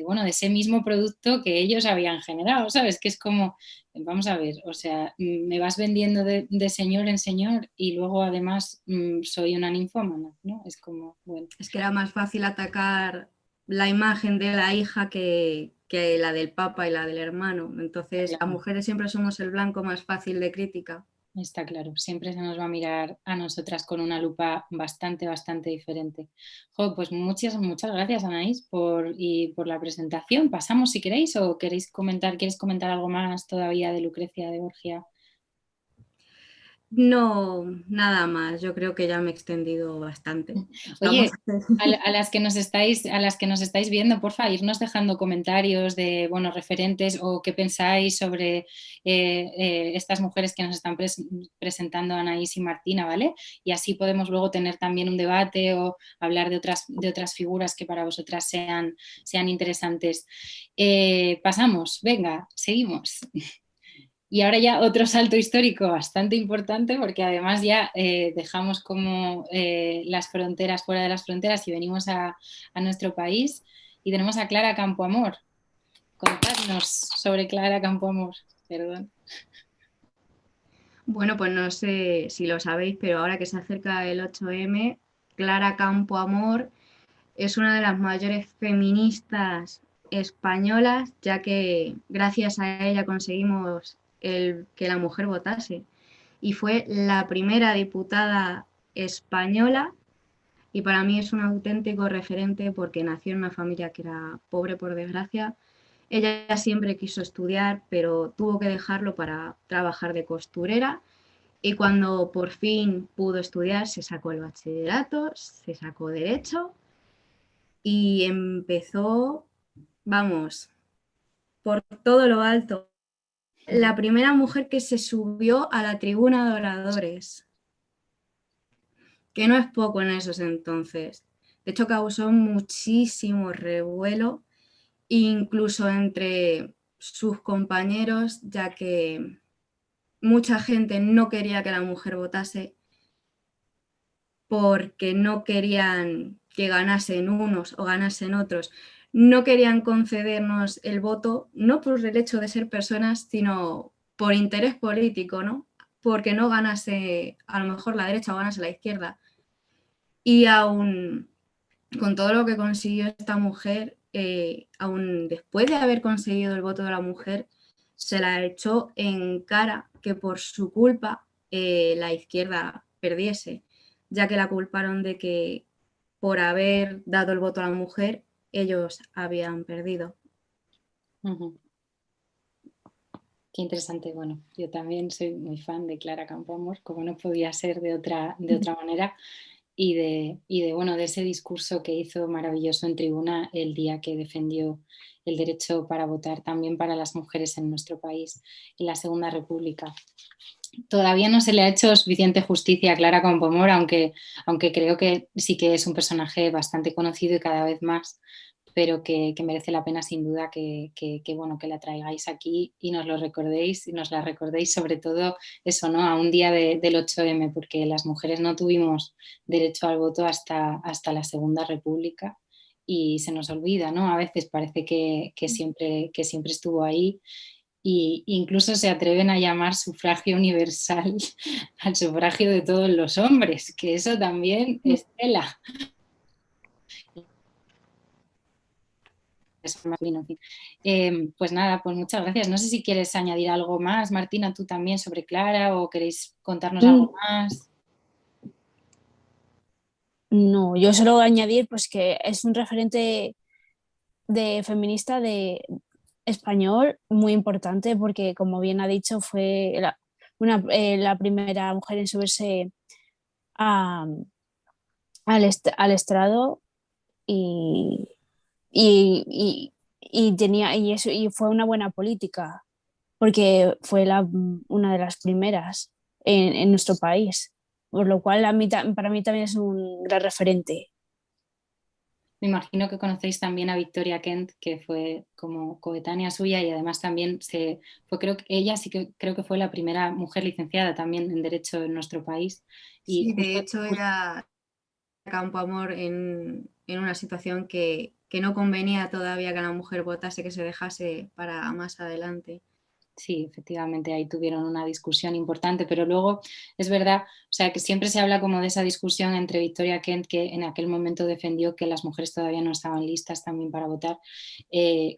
bueno, de ese mismo producto que ellos habían generado, ¿sabes? Que es como, vamos a ver, o sea, me vas vendiendo de señor en señor y luego además soy una linfómana, ¿no? Es como, bueno. Es que era más fácil atacar la imagen de la hija que la del Papa y la del hermano. Entonces, Claro. las mujeres siempre somos el blanco más fácil de crítica. Está claro, siempre se nos va a mirar a nosotras con una lupa bastante, bastante diferente. Jo, pues muchas gracias, Anaís, por la presentación. Pasamos si queréis o quieres comentar algo más todavía de Lucrecia de Borgia. No, nada más. Yo creo que ya me he extendido bastante. Oye, a las que nos estáis viendo, porfa, irnos dejando comentarios de, bueno, referentes o qué pensáis sobre estas mujeres que nos están presentando Anaís y Martina, ¿vale? Y así podemos luego tener también un debate o hablar de otras figuras que para vosotras sean interesantes. Pasamos, venga, seguimos. Y ahora ya otro salto histórico bastante importante, porque además ya dejamos como las fronteras fuera de las fronteras y venimos a nuestro país, y tenemos a Clara Campoamor. Contadnos sobre Clara Campoamor, perdón. Bueno, pues no sé si lo sabéis, pero ahora que se acerca el 8M, Clara Campoamor es una de las mayores feministas españolas, ya que gracias a ella conseguimos que la mujer votase. Y fue la primera diputada española y para mí es un auténtico referente porque nació en una familia que era pobre por desgracia. Ella siempre quiso estudiar, pero tuvo que dejarlo para trabajar de costurera y cuando por fin pudo estudiar se sacó el bachillerato, se sacó derecho y empezó, vamos, por todo lo alto. La primera mujer que se subió a la tribuna de oradores, que no es poco en esos entonces. De hecho, causó muchísimo revuelo, incluso entre sus compañeros, ya que mucha gente no quería que la mujer votase porque no querían que ganasen unos o ganasen otros. No querían concedernos el voto, no por el hecho de ser personas, sino por interés político, ¿no? Porque no ganase a lo mejor la derecha o ganase la izquierda. Y aún con todo lo que consiguió esta mujer, aún después de haber conseguido el voto de la mujer, se la echó en cara que por su culpa la izquierda perdiese, ya que la culparon de que por haber dado el voto a la mujer, ellos habían perdido. Qué interesante. Bueno, yo también soy muy fan de Clara Campoamor, como no podía ser de otra manera, bueno, de ese discurso que hizo maravilloso en tribuna el día que defendió el derecho para votar también para las mujeres en nuestro país, en la Segunda República. Todavía no se le ha hecho suficiente justicia a Clara Campoamor, aunque creo que sí que es un personaje bastante conocido y cada vez más, pero que merece la pena sin duda bueno, que la traigáis aquí y nos lo recordéis y nos la recordéis sobre todo eso, ¿no? A un día del 8M, porque las mujeres no tuvimos derecho al voto hasta la Segunda República y se nos olvida, ¿no? A veces parece que siempre estuvo ahí. Y incluso se atreven a llamar sufragio universal al sufragio de todos los hombres, que eso también es tela. Pues nada, pues muchas gracias. No sé si quieres añadir algo más, Martina, tú también sobre Clara o queréis contarnos algo más. No, yo solo añadir pues que es un referente de feminista de español muy importante porque como bien ha dicho fue la primera mujer en subirse al estrado y, tenía y fue una buena política porque fue una de las primeras en nuestro país, por lo cual para mí también es un gran referente. Me imagino que conocéis también a Victoria Kent, que fue como coetánea suya y además también creo que ella sí que creo que fue la primera mujer licenciada también en Derecho en nuestro país. Y sí, de hecho era Campoamor en una situación que no convenía todavía que la mujer votase, que se dejase para más adelante. Sí, efectivamente, ahí tuvieron una discusión importante, pero luego es verdad, o sea, que siempre se habla como de esa discusión entre Victoria Kent, que en aquel momento defendió que las mujeres todavía no estaban listas también para votar,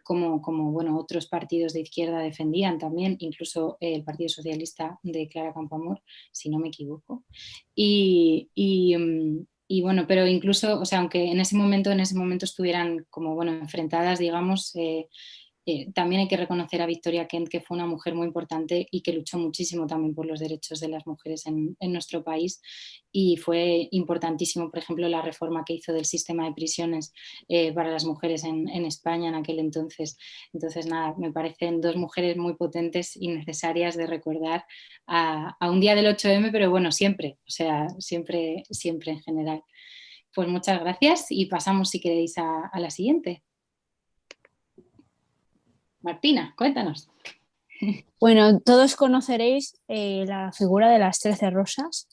como bueno, otros partidos de izquierda defendían también, incluso el Partido Socialista de Clara Campoamor, si no me equivoco. Y bueno, pero incluso, o sea, aunque en ese momento estuvieran como, bueno, enfrentadas, digamos, también hay que reconocer a Victoria Kent, que fue una mujer muy importante y que luchó muchísimo también por los derechos de las mujeres en nuestro país y fue importantísimo, por ejemplo, la reforma que hizo del sistema de prisiones para las mujeres en España en aquel entonces. Entonces, nada, me parecen dos mujeres muy potentes y necesarias de recordar a un día del 8M, pero bueno, siempre, o sea, siempre en general. Pues muchas gracias y pasamos, si queréis, a la siguiente. Martina, cuéntanos. Bueno, todos conoceréis la figura de las 13 rosas.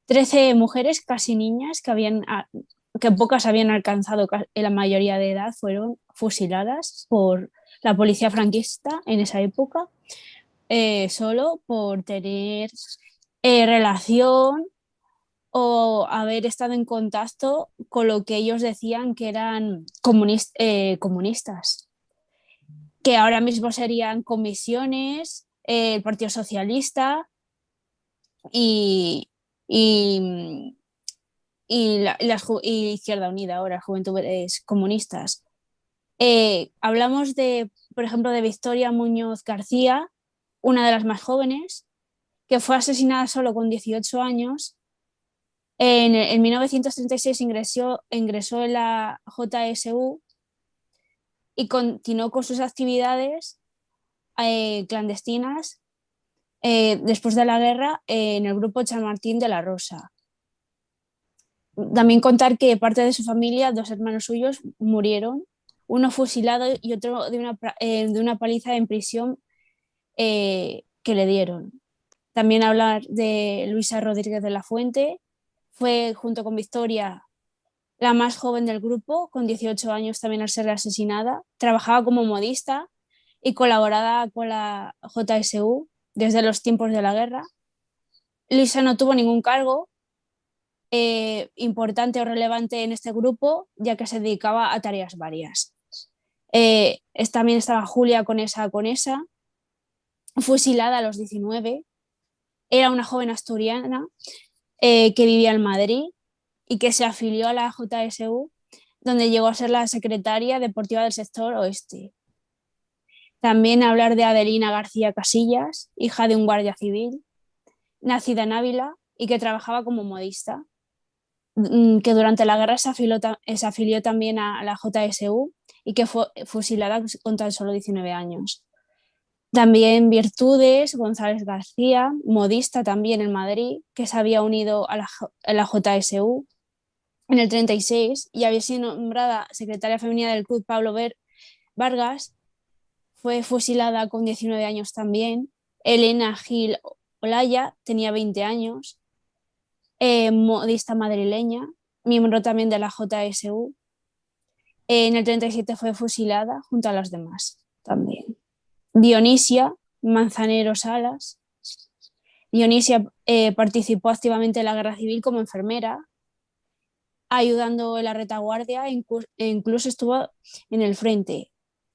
13 mujeres, casi niñas, que pocas habían alcanzado la mayoría de edad, fueron fusiladas por la policía franquista en esa época solo por tener relación o haber estado en contacto con lo que ellos decían que eran comunistas, que ahora mismo serían comisiones, el Partido Socialista y, y, y Izquierda Unida, ahora Juventudes Comunistas. Hablamos de, por ejemplo, de Victoria Muñoz García, una de las más jóvenes, que fue asesinada solo con 18 años. En 1936 ingresó en la JSU y continuó con sus actividades clandestinas después de la guerra en el grupo Chamartín de la Rosa. También contar que parte de su familia, 2 hermanos suyos, murieron, uno fusilado y otro de una paliza en prisión que le dieron. También hablar de Luisa Rodríguez de la Fuente, fue junto con Victoria la más joven del grupo, con 18 años también al ser asesinada. Trabajaba como modista y colaboraba con la JSU desde los tiempos de la guerra. Luisa no tuvo ningún cargo importante o relevante en este grupo, ya que se dedicaba a tareas varias. También estaba Julia Conesa, fusilada a los 19. Era una joven asturiana que vivía en Madrid y que se afilió a la JSU, donde llegó a ser la secretaria deportiva del sector oeste. También hablar de Adelina García Casillas, hija de un guardia civil, nacida en Ávila y que trabajaba como modista, que durante la guerra se afilió también a la JSU y que fue fusilada con tan solo 19 años. También Virtudes González García, modista también en Madrid, que se había unido a la JSU en el 36 y había sido nombrada secretaria femenina del Club Pablo Vargas. Fue fusilada con 19 años también. Elena Gil Olaya tenía 20 años, modista madrileña, miembro también de la JSU. En el 37 fue fusilada junto a las demás también. Dionisia Manzanero Salas. Dionisia participó activamente en la guerra civil como enfermera, ayudando en la retaguardia e incluso estuvo en el frente.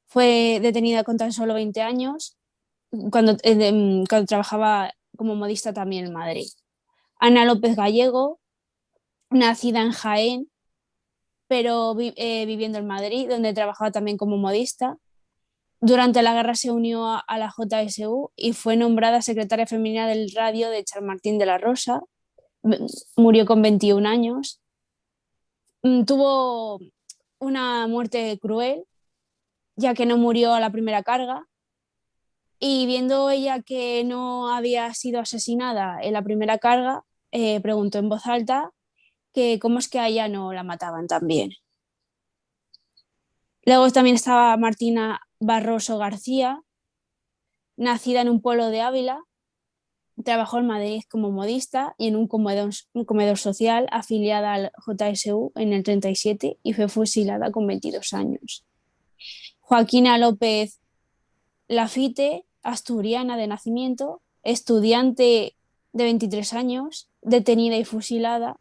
Fue detenida con tan solo 20 años cuando trabajaba como modista también en Madrid. Ana López Gallego, nacida en Jaén, pero viviendo en Madrid, donde trabajaba también como modista. Durante la guerra se unió a la JSU y fue nombrada secretaria femenina del radio de Chamartín de la Rosa. Murió con 21 años. Tuvo una muerte cruel, ya que no murió a la primera carga. Y viendo ella que no había sido asesinada en la primera carga, preguntó en voz alta que cómo es que a ella no la mataban también. Luego también estaba Martina Barroso García, nacida en un pueblo de Ávila, trabajó en Madrid como modista y en un comedor social afiliada al JSU en el 37 y fue fusilada con 22 años. Joaquina López Lafite, asturiana de nacimiento, estudiante de 23 años, detenida y fusilada,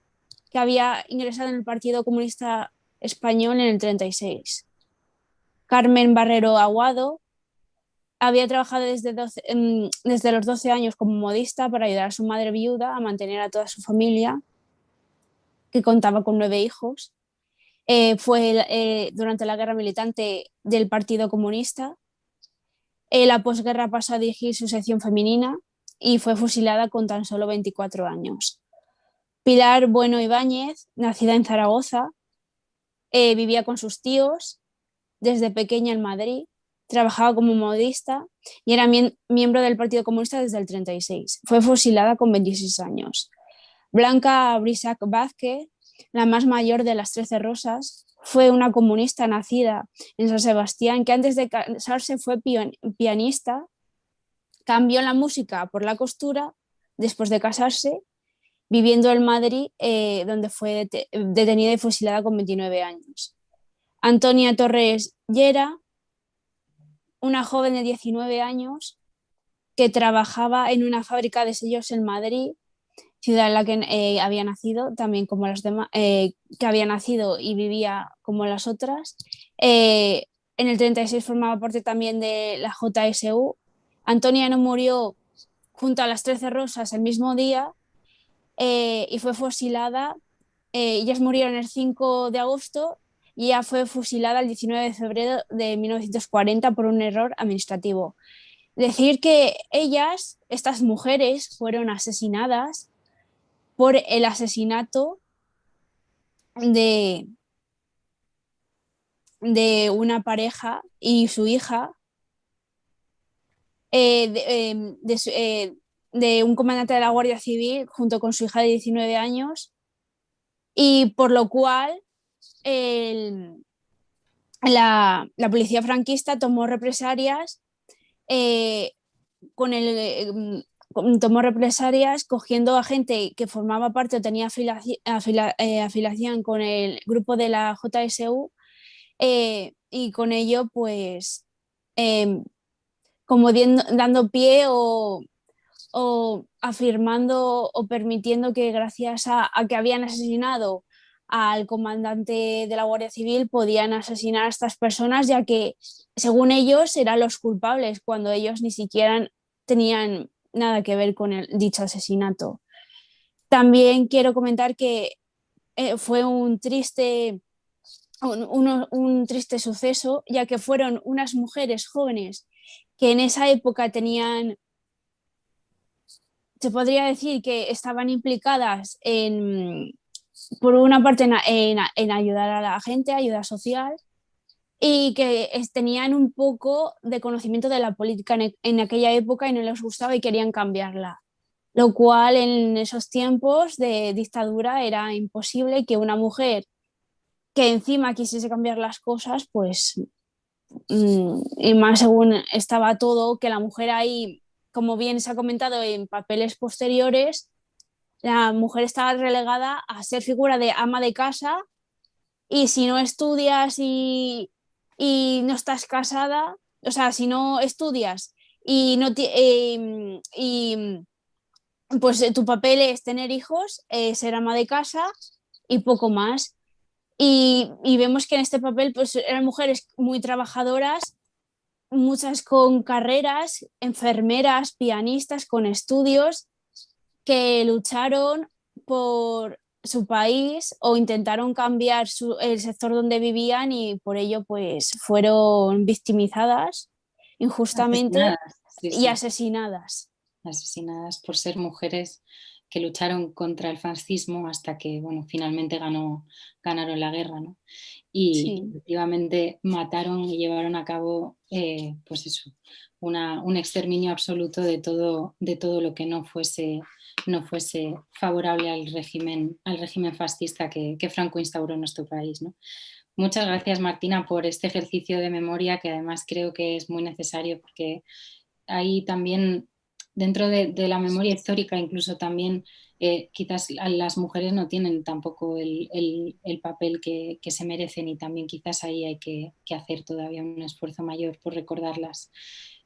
que había ingresado en el Partido Comunista Español en el 36. Carmen Barrero Aguado había trabajado desde los 12 años como modista para ayudar a su madre viuda a mantener a toda su familia, que contaba con 9 hijos. Fue durante la guerra militante del Partido Comunista. La posguerra pasó a dirigir su sección femenina y fue fusilada con tan solo 24 años. Pilar Bueno Ibáñez, nacida en Zaragoza, vivía con sus tíos desde pequeña en Madrid, trabajaba como modista y era miembro del Partido Comunista desde el 36. Fue fusilada con 26 años. Blanca Brisac Vázquez, la más mayor de las 13 Rosas, fue una comunista nacida en San Sebastián que antes de casarse fue pianista, cambió la música por la costura después de casarse, viviendo en Madrid, donde fue detenida y fusilada con 29 años. Antonia Torres Llera, una joven de 19 años que trabajaba en una fábrica de sellos en Madrid, ciudad en la que había nacido, también como las demás, que había nacido y vivía como las otras. En el 36 formaba parte también de la JSU. Antonia no murió junto a las 13 Rosas el mismo día y fue fusilada. Ellas murieron el 5 de agosto y ella fue fusilada el 19 de febrero de 1940 por un error administrativo. Decir que ellas, estas mujeres, fueron asesinadas por el asesinato de, de una pareja y su hija, eh, de, eh, de, su- eh, de un comandante de la Guardia Civil junto con su hija de 19 años, y por lo cual el, la policía franquista tomó represalias eh, con el, tomó represalias cogiendo a gente que formaba parte o tenía afiliación con el grupo de la JSU, y con ello pues eh, como dando pie o afirmando o permitiendo que gracias a que habían asesinado al comandante de la Guardia Civil podían asesinar a estas personas, ya que según ellos eran los culpables cuando ellos ni siquiera tenían nada que ver con dicho asesinato. También quiero comentar que fue un triste suceso, ya que fueron unas mujeres jóvenes que en esa época tenían, se podría decir que estaban implicadas por una parte en ayudar a la gente, ayuda social, y que tenían un poco de conocimiento de la política en aquella época y no les gustaba y querían cambiarla. Lo cual en esos tiempos de dictadura era imposible que una mujer que encima quisiese cambiar las cosas, pues, y más según estaba todo, que la mujer ahí, como bien se ha comentado en papeles posteriores, la mujer estaba relegada a ser figura de ama de casa, y si no estudias y no estás casada, o sea, si no estudias y no pues tu papel es tener hijos, ser ama de casa y poco más. Y vemos que en este papel pues eran mujeres muy trabajadoras, muchas con carreras, enfermeras, pianistas, con estudios, que lucharon por su país o intentaron cambiar el sector donde vivían, y por ello pues fueron victimizadas injustamente Asesinadas, sí, y sí, asesinadas. asesinadas por ser mujeres que lucharon contra el fascismo hasta que, bueno, finalmente ganaron la guerra, ¿no? Y Sí, efectivamente mataron y llevaron a cabo, pues eso, un exterminio absoluto de todo lo que no fuese favorable al régimen fascista que Franco instauró en nuestro país, ¿no? Muchas gracias, Martina, por este ejercicio de memoria, que además creo que es muy necesario, porque hay también, dentro de la memoria histórica, incluso también quizás las mujeres no tienen tampoco el papel que se merecen, y también quizás ahí hay que hacer todavía un esfuerzo mayor por recordarlas.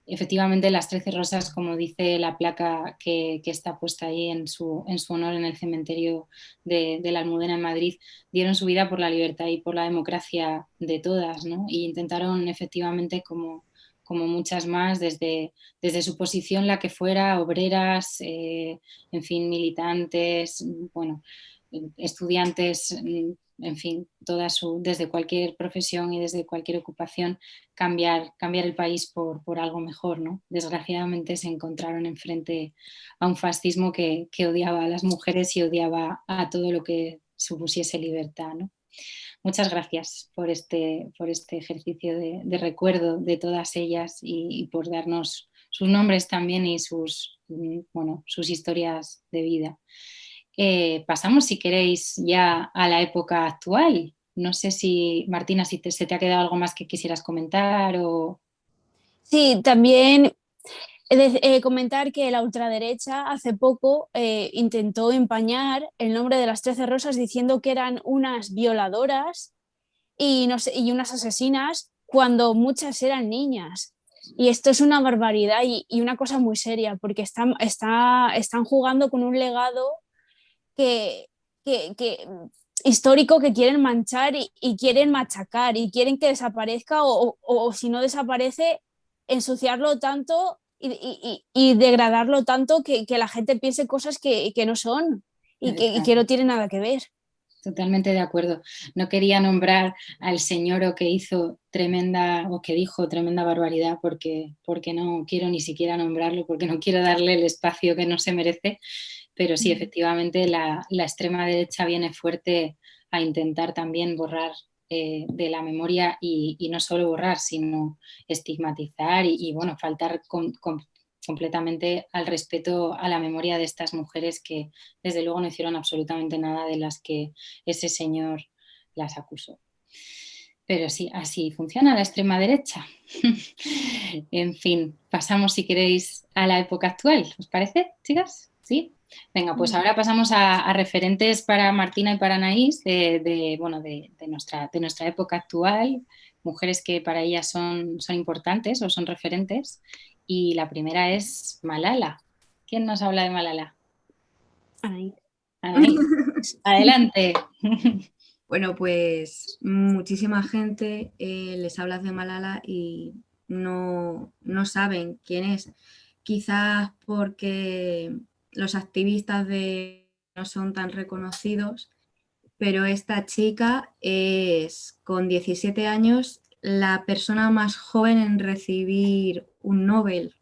Efectivamente, las 13 rosas, como dice la placa que está puesta ahí en su honor en el cementerio de la Almudena en Madrid, dieron su vida por la libertad y por la democracia de todas, ¿no? Y intentaron efectivamente, como muchas más, desde su posición, la que fuera, obreras, en fin, militantes, bueno, estudiantes, en fin, desde cualquier profesión y desde cualquier ocupación, cambiar el país por algo mejor, ¿no? Desgraciadamente se encontraron enfrente a un fascismo que odiaba a las mujeres y odiaba a todo lo que supusiese libertad, ¿no? Muchas gracias por este ejercicio de recuerdo de todas ellas, y por darnos sus nombres también y bueno, sus historias de vida. Pasamos, si queréis, ya a la época actual. No sé si, Martina, si se te ha quedado algo más que quisieras comentar o... sí, también comentar que la ultraderecha hace poco intentó empañar el nombre de las 13 rosas diciendo que eran unas violadoras y, no sé, y unas asesinas, cuando muchas eran niñas. Y esto es una barbaridad y una cosa muy seria, porque están jugando con un legado que, que histórico que quieren manchar y quieren machacar y quieren que desaparezca o si no desaparece, ensuciarlo tanto y degradarlo tanto que la gente piense cosas que no son y que no tienen nada que ver. Totalmente de acuerdo. No quería nombrar al señor que hizo tremenda o que dijo tremenda barbaridad porque no quiero ni siquiera nombrarlo, porque no quiero darle el espacio que no se merece, pero sí, efectivamente la extrema derecha viene fuerte a intentar también borrar de la memoria y no solo borrar, sino estigmatizar y bueno, faltar completamente al respeto a la memoria de estas mujeres que desde luego no hicieron absolutamente nada de las que ese señor las acusó. Pero sí, así funciona la extrema derecha. En fin, pasamos si queréis a la época actual. ¿Os parece, chicas? ¿Sí? Venga, pues ahora pasamos a referentes para Martina y para Anaís de nuestra época actual, mujeres que para ellas son importantes o son referentes. Y la primera es Malala. ¿Quién nos habla de Malala? Anaís. Anaís, adelante. Bueno, pues muchísima gente les hablas de Malala y no saben quién es. Quizás porque los activistas no son tan reconocidos, pero esta chica es, con 17 años, la persona más joven en recibir un Nobel.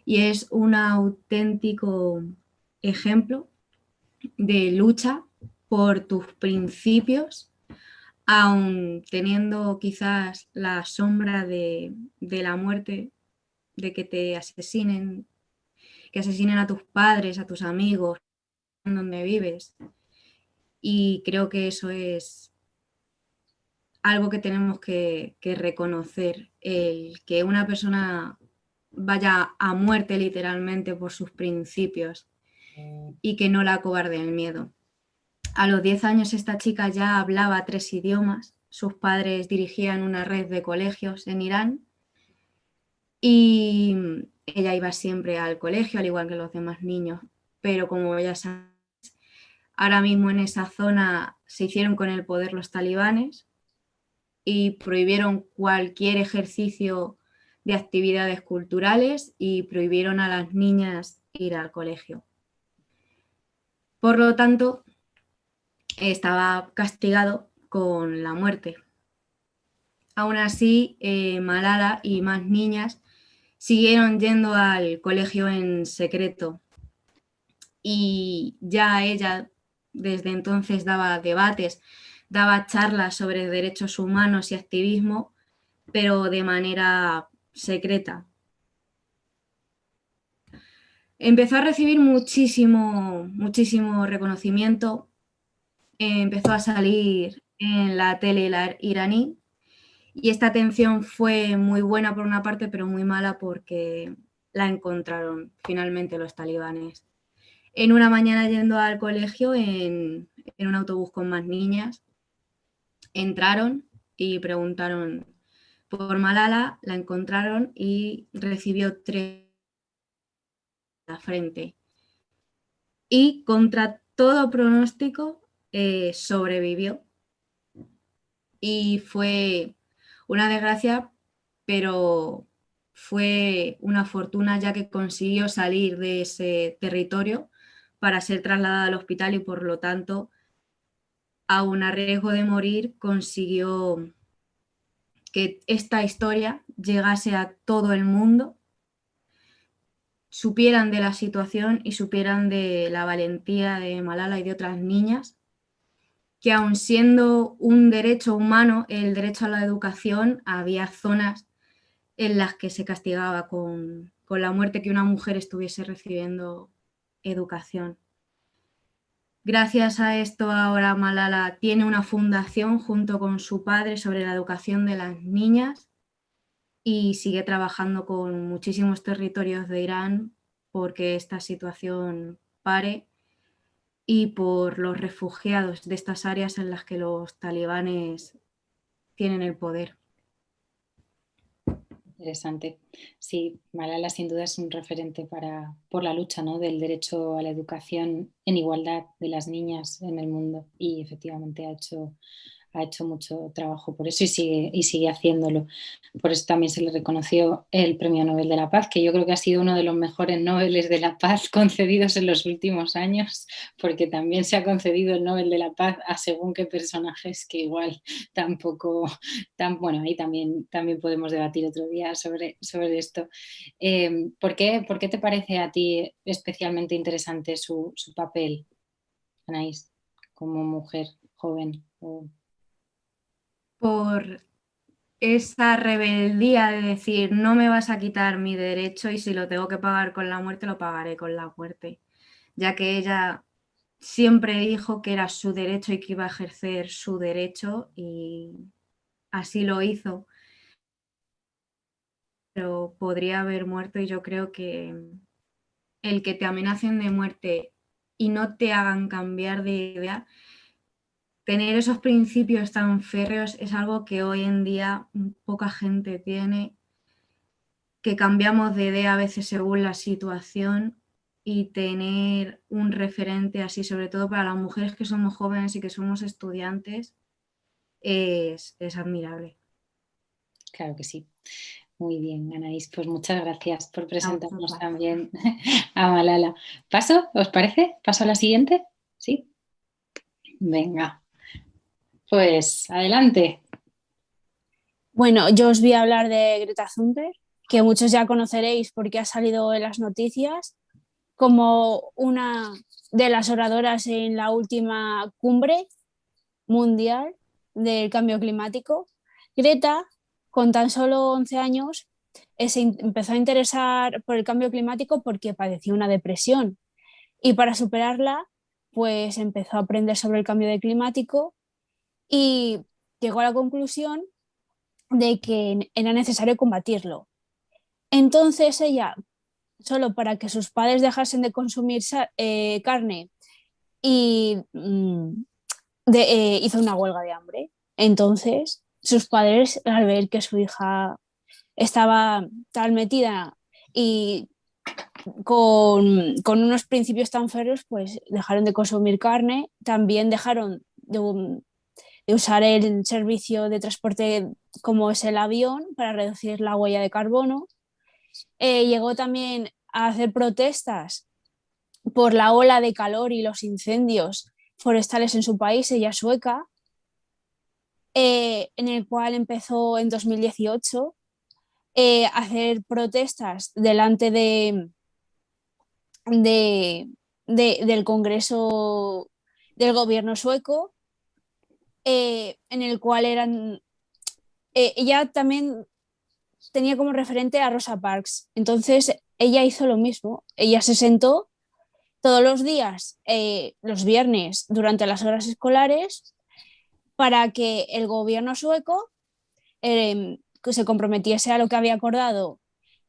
Y es un auténtico ejemplo de lucha por tus principios, aun teniendo quizás la sombra de la muerte, de que te asesinen, que asesinen a tus padres, a tus amigos, en donde vives. Y creo que eso es algo que tenemos que reconocer, el que una persona vaya a muerte literalmente por sus principios y que no la acobarde el miedo. A los 10 años esta chica ya hablaba 3 idiomas, sus padres dirigían una red de colegios en Irán y ella iba siempre al colegio, al igual que los demás niños, pero como ya sabes, ahora mismo en esa zona se hicieron con el poder los talibanes y prohibieron cualquier ejercicio de actividades culturales y prohibieron a las niñas ir al colegio. Por lo tanto, estaba castigado con la muerte. Aún así, Malala y más niñas siguieron yendo al colegio en secreto y ya ella desde entonces daba debates, daba charlas sobre derechos humanos y activismo, pero de manera secreta. Empezó a recibir muchísimo reconocimiento, empezó a salir en la tele iraní y esta atención fue muy buena por una parte, pero muy mala porque la encontraron finalmente los talibanes. En una mañana yendo al colegio en un autobús con más niñas, entraron y preguntaron por Malala, la encontraron y recibió 3 en la frente. Y contra todo pronóstico sobrevivió. Y fue una desgracia, pero fue una fortuna ya que consiguió salir de ese territorio para ser trasladada al hospital y por lo tanto, aun a riesgo de morir, consiguió que esta historia llegase a todo el mundo, supieran de la situación y supieran de la valentía de Malala y de otras niñas, que aun siendo un derecho humano, el derecho a la educación, había zonas en las que se castigaba con la muerte que una mujer estuviese recibiendo educación. Gracias a esto ahora Malala tiene una fundación junto con su padre sobre la educación de las niñas y sigue trabajando con muchísimos territorios de Irán porque esta situación pare y por los refugiados de estas áreas en las que los talibanes tienen el poder. Interesante. Sí, Malala sin duda es un referente por la lucha, ¿no?, del derecho a la educación en igualdad de las niñas en el mundo, y efectivamente ha hecho mucho trabajo por eso y sigue haciéndolo. Por eso también se le reconoció el Premio Nobel de la Paz, que yo creo que ha sido uno de los mejores Nobeles de la Paz concedidos en los últimos años, porque también se ha concedido el Nobel de la Paz a según qué personajes que igual tampoco, bueno, ahí también podemos debatir otro día sobre esto. ¿Por qué te parece a ti especialmente interesante su papel, Anaís, como mujer joven? Por esa rebeldía de decir, no me vas a quitar mi derecho y si lo tengo que pagar con la muerte, lo pagaré con la muerte, ya que ella siempre dijo que era su derecho y que iba a ejercer su derecho y así lo hizo. Pero podría haber muerto y yo creo que el que te amenacen de muerte y no te hagan cambiar de idea, tener esos principios tan férreos es algo que hoy en día poca gente tiene, que cambiamos de idea a veces según la situación, y tener un referente así, sobre todo para las mujeres que somos jóvenes y que somos estudiantes, es admirable. Claro que sí. Muy bien, Anaís, pues muchas gracias por presentarnos Gracias. también a Malala. ¿Paso? ¿Os parece? ¿Paso a la siguiente? ¿Sí? Venga, pues adelante. Bueno, yo os voy a hablar de Greta Thunberg, que muchos ya conoceréis porque ha salido en las noticias como una de las oradoras en la última cumbre mundial del cambio climático. Greta, con tan solo 11 años, se empezó a interesar por el cambio climático porque padecía una depresión, y para superarla, pues empezó a aprender sobre el cambio climático y llegó a la conclusión de que era necesario combatirlo. Entonces ella, solo para que sus padres dejasen de consumir carne, y hizo una huelga de hambre. Entonces sus padres, al ver que su hija estaba tan metida y con unos principios tan férreos, pues dejaron de consumir carne, también dejaron de usar el servicio de transporte como es el avión para reducir la huella de carbono. Llegó también a hacer protestas por la ola de calor y los incendios forestales en su país, ella es sueca, en el cual empezó en 2018 a hacer protestas delante de, del Congreso del gobierno sueco, en el cual ella también tenía como referente a Rosa Parks. Entonces ella hizo lo mismo, ella se sentó todos los días, los viernes, durante las horas escolares, para que el gobierno sueco que se comprometiese a lo que había acordado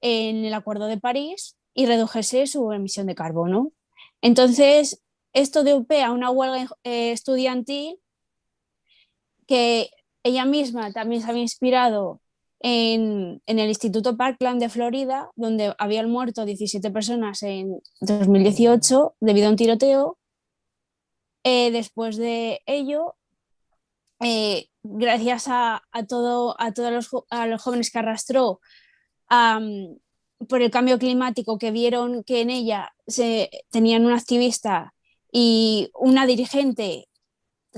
en el Acuerdo de París y redujese su emisión de carbono. Entonces, esto dio pie a una huelga estudiantil que ella misma también se había inspirado en el Instituto Parkland de Florida, donde habían muerto 17 personas en 2018 debido a un tiroteo. Después de ello, gracias a todos a los jóvenes que arrastró por el cambio climático, que vieron que en ella tenían una activista y una dirigente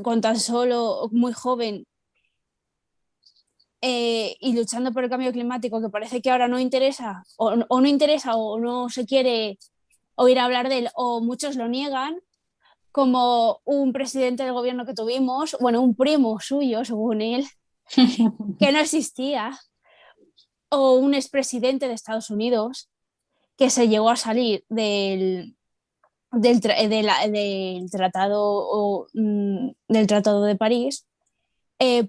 con tan solo muy joven, y luchando por el cambio climático, que parece que ahora no interesa o no interesa o no se quiere oír hablar de él, o muchos lo niegan, como un presidente del gobierno que tuvimos, bueno, un primo suyo, según él, que no existía, o un expresidente de Estados Unidos que se llegó a salir del del Tratado de París.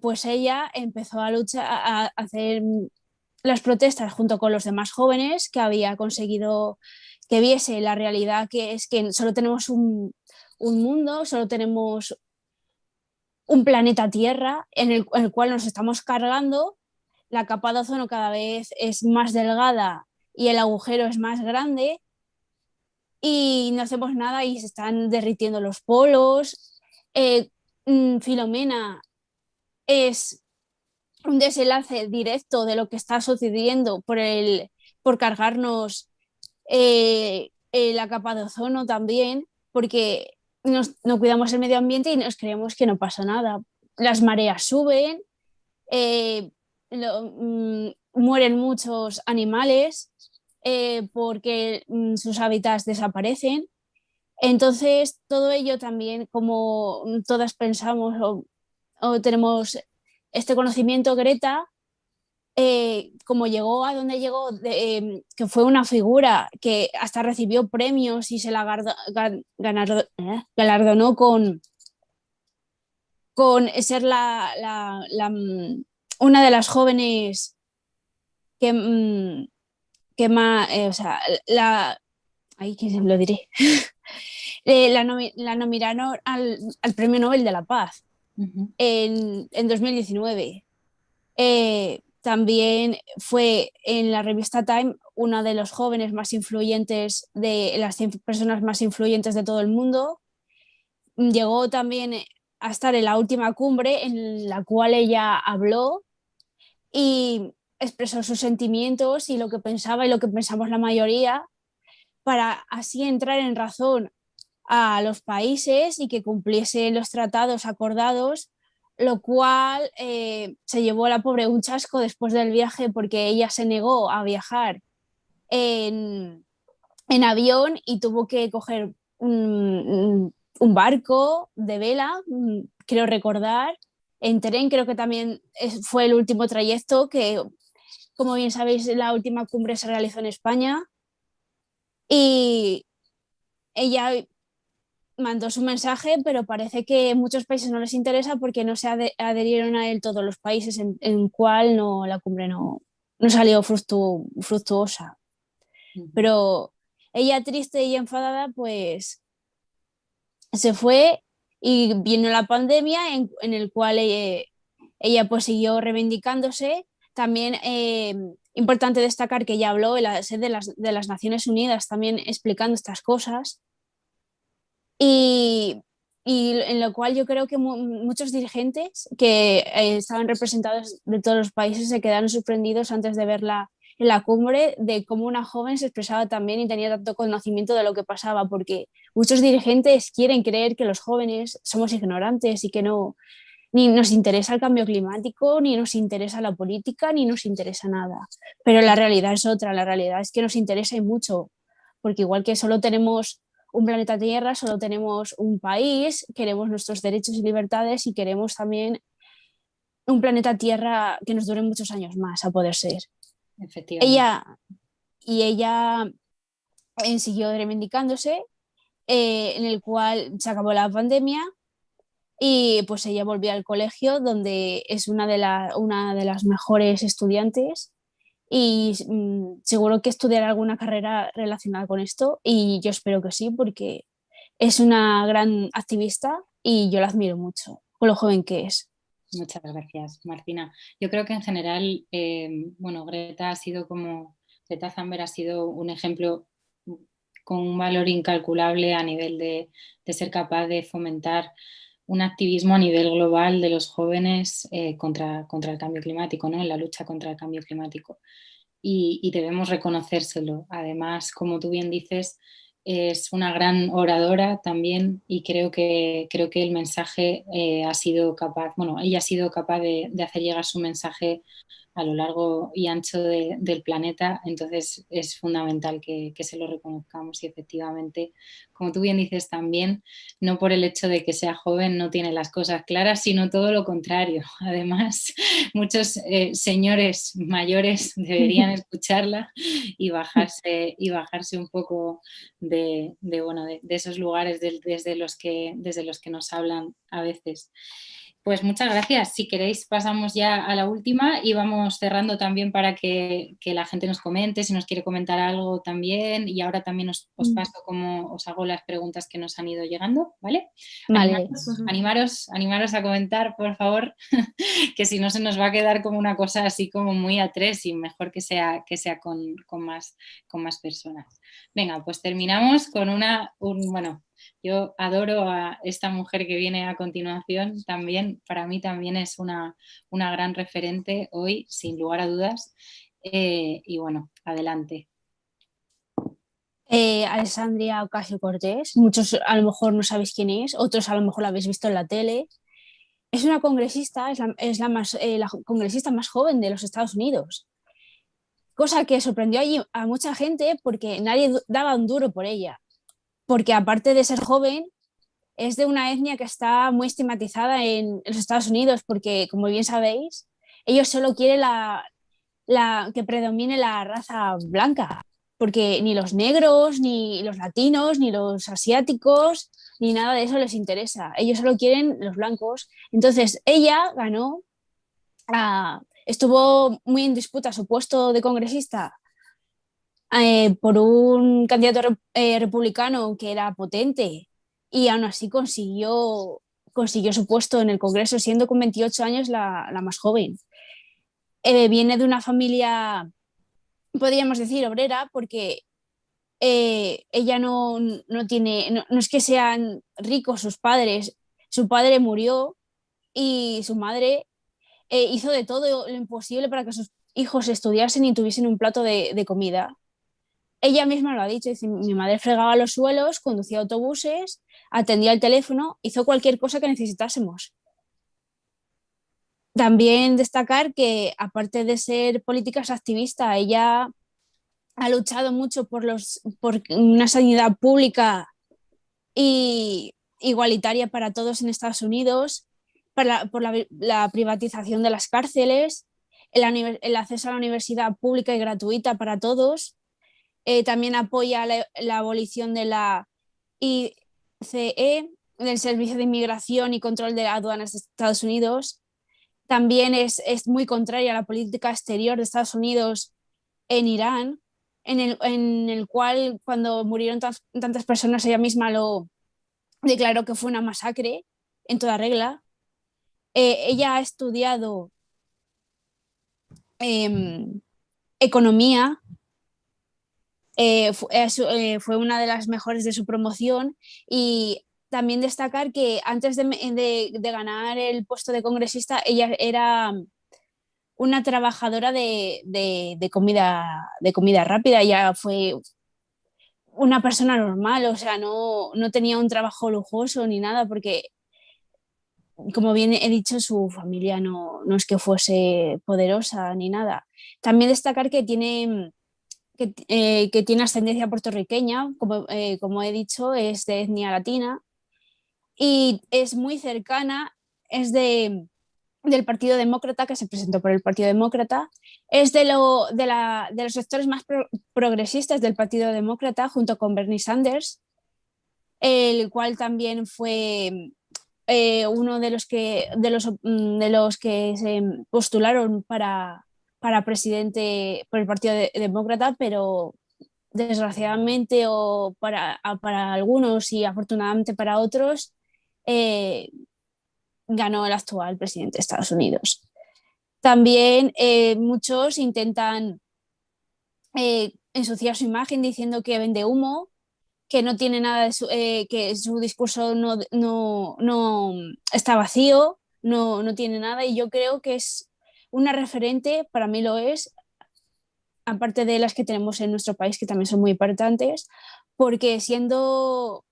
Pues ella empezó a luchar, a hacer las protestas junto con los demás jóvenes, que había conseguido que viese la realidad, que es que solo tenemos un mundo, solo tenemos un planeta Tierra en el cual nos estamos cargando, la capa de ozono cada vez es más delgada y el agujero es más grande y no hacemos nada y se están derritiendo los polos. Filomena es un desenlace directo de lo que está sucediendo por cargarnos la capa de ozono también, porque no cuidamos el medio ambiente y nos creemos que no pasa nada. Las mareas suben, eh, mueren muchos animales porque sus hábitats desaparecen. Entonces, todo ello también, como todas pensamos o tenemos este conocimiento, Greta, como llegó a donde llegó, que fue una figura que hasta recibió premios y se la galardonó con ser una de las jóvenes que, que más, o sea, ahí que lo diré, la nominaron al Premio Nobel de la Paz en 2019. También fue en la revista Time una de los jóvenes más influyentes, de las 100 personas más influyentes de todo el mundo. Llegó también a estar en la última cumbre en la cual ella habló y expresó sus sentimientos y lo que pensaba y lo que pensamos la mayoría, para así entrar en razón a los países y que cumpliesen los tratados acordados, lo cual se llevó a la pobre un chasco después del viaje porque ella se negó a viajar en, en avión y tuvo que coger un barco de vela, creo recordar, en tren, creo que también fue el último trayecto que, como bien sabéis, la última cumbre se realizó en España y ella mandó su mensaje, pero parece que a muchos países no les interesa porque no se adherieron a él todos los países, en cual no, la cumbre no salió fructuosa. Pero ella, triste y enfadada, pues se fue y vino la pandemia en el cual ella pues siguió reivindicándose. También importante destacar que ella habló en la sede de las Naciones Unidas también explicando estas cosas y, y en lo cual yo creo que muchos dirigentes que estaban representados de todos los países se quedaron sorprendidos antes de verla en la cumbre de cómo una joven se expresaba también y tenía tanto conocimiento de lo que pasaba, porque muchos dirigentes quieren creer que los jóvenes somos ignorantes y que no, ni nos interesa el cambio climático, ni nos interesa la política, ni nos interesa nada. Pero la realidad es otra, la realidad es que nos interesa y mucho, porque igual que solo tenemos un planeta Tierra, solo tenemos un país, queremos nuestros derechos y libertades y queremos también un planeta Tierra que nos dure muchos años más, a poder ser. Efectivamente. Ella siguió reivindicándose, en el cual se acabó la pandemia y pues ella volvió al colegio donde es una de las mejores estudiantes y seguro que estudiará alguna carrera relacionada con esto y yo espero que sí porque es una gran activista y yo la admiro mucho con lo joven que es. Muchas gracias, Martina. Yo creo que en general, bueno, Greta Thunberg ha sido un ejemplo con un valor incalculable a nivel de ser capaz de fomentar un activismo a nivel global de los jóvenes contra el cambio climático, ¿no? En la lucha contra el cambio climático. Y debemos reconocérselo. Además, como tú bien dices, es una gran oradora también y creo que el mensaje ha sido capaz, bueno, ella ha sido capaz de hacer llegar su mensaje a lo largo y ancho del planeta, entonces es fundamental que se lo reconozcamos y efectivamente, como tú bien dices también, no por el hecho de que sea joven no tiene las cosas claras, sino todo lo contrario. Además, muchos señores mayores deberían escucharla y bajarse un poco bueno, de esos lugares desde los que nos hablan a veces. Pues muchas gracias. Si queréis pasamos ya a la última y vamos cerrando también para que la gente nos comente, si nos quiere comentar algo también. Y ahora también os paso como os hago las preguntas que nos han ido llegando, ¿vale? Vale. Animaros a comentar, por favor, que si no se nos va a quedar como una cosa así como muy a tres y mejor que sea con más personas. Venga, pues terminamos con bueno, yo adoro a esta mujer que viene a continuación, también, para mí también es una gran referente hoy, sin lugar a dudas. Y bueno, adelante. Alexandria Ocasio-Cortez, muchos a lo mejor no sabéis quién es, otros a lo mejor la habéis visto en la tele. Es una congresista, es la congresista más joven de los Estados Unidos, cosa que sorprendió allí a mucha gente porque nadie daba un duro por ella, porque aparte de ser joven, es de una etnia que está muy estigmatizada en los Estados Unidos, porque como bien sabéis, ellos solo quieren que predomine la raza blanca, porque ni los negros, ni los latinos, ni los asiáticos, ni nada de eso les interesa. Ellos solo quieren los blancos. Entonces ella ganó, estuvo muy en disputa su puesto de congresista por un candidato republicano que era potente y aún así consiguió su puesto en el Congreso, siendo con 28 años la más joven. Viene de una familia, podríamos decir, obrera, porque ella no es que sean ricos sus padres, su padre murió y su madre hizo de todo lo imposible para que sus hijos estudiasen y tuviesen un plato de comida. Ella misma lo ha dicho, dice, mi madre fregaba los suelos, conducía autobuses, atendía el teléfono, hizo cualquier cosa que necesitásemos. También destacar que, aparte de ser políticas activista, ella ha luchado mucho por una sanidad pública y igualitaria para todos en Estados Unidos, por la privatización de las cárceles, el acceso a la universidad pública y gratuita para todos. También apoya la abolición de la ICE, del Servicio de Inmigración y Control de Aduanas de Estados Unidos. También es muy contraria a la política exterior de Estados Unidos en Irán, en el cual cuando murieron tantas personas ella misma lo declaró que fue una masacre en toda regla. Ella ha estudiado economía, fue una de las mejores de su promoción, y también destacar que antes de ganar el puesto de congresista ella era una trabajadora de comida rápida. Ella fue una persona normal, o sea, no tenía un trabajo lujoso ni nada, porque como bien he dicho, su familia no es que fuese poderosa ni nada. También destacar que tiene ascendencia puertorriqueña, como he dicho, es de etnia latina y es muy cercana, es del Partido Demócrata, que se presentó por el Partido Demócrata, es de los sectores más progresistas del Partido Demócrata, junto con Bernie Sanders, el cual también fue uno de los que se postularon para presidente por el Partido Demócrata, pero desgraciadamente o para algunos y afortunadamente para otros, ganó el actual presidente de Estados Unidos. También muchos intentan ensuciar su imagen diciendo que vende humo, que no tiene nada que su discurso no está vacío, no tiene nada, y yo creo que es una referente, para mí lo es, aparte de las que tenemos en nuestro país, que también son muy importantes, porque siendo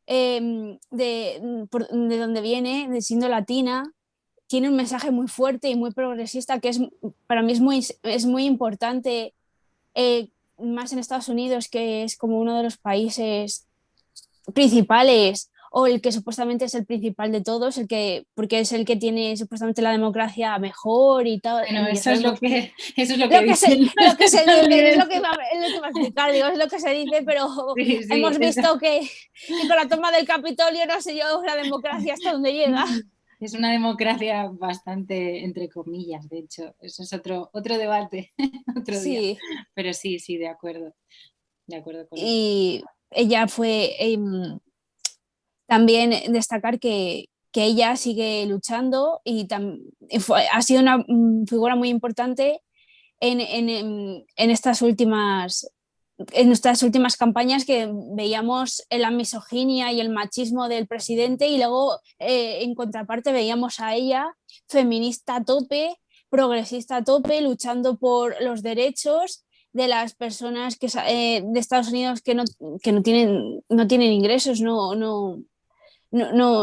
de donde viene, siendo latina, tiene un mensaje muy fuerte y muy progresista que para mí es muy importante, más en Estados Unidos, que es como uno de los países principales, o el que supuestamente es el principal de todos, porque es el que tiene supuestamente la democracia mejor y tal. Bueno, y eso es lo que dicen. Lo que se dice, es lo que va a explicar, digo, es lo que se dice, pero sí, hemos visto que con la toma del Capitolio, no sé yo, la democracia hasta dónde llega. Es una democracia bastante, entre comillas, de hecho. Eso es otro debate, otro día. Sí, Pero sí, de acuerdo con eso. y ella fue también destacar que ella sigue luchando y ha sido una figura muy importante en estas en nuestras últimas campañas, que veíamos la misoginia y el machismo del presidente, y luego en contraparte veíamos a ella feminista a tope, progresista a tope, luchando por los derechos de las personas de Estados Unidos que no tienen ingresos, no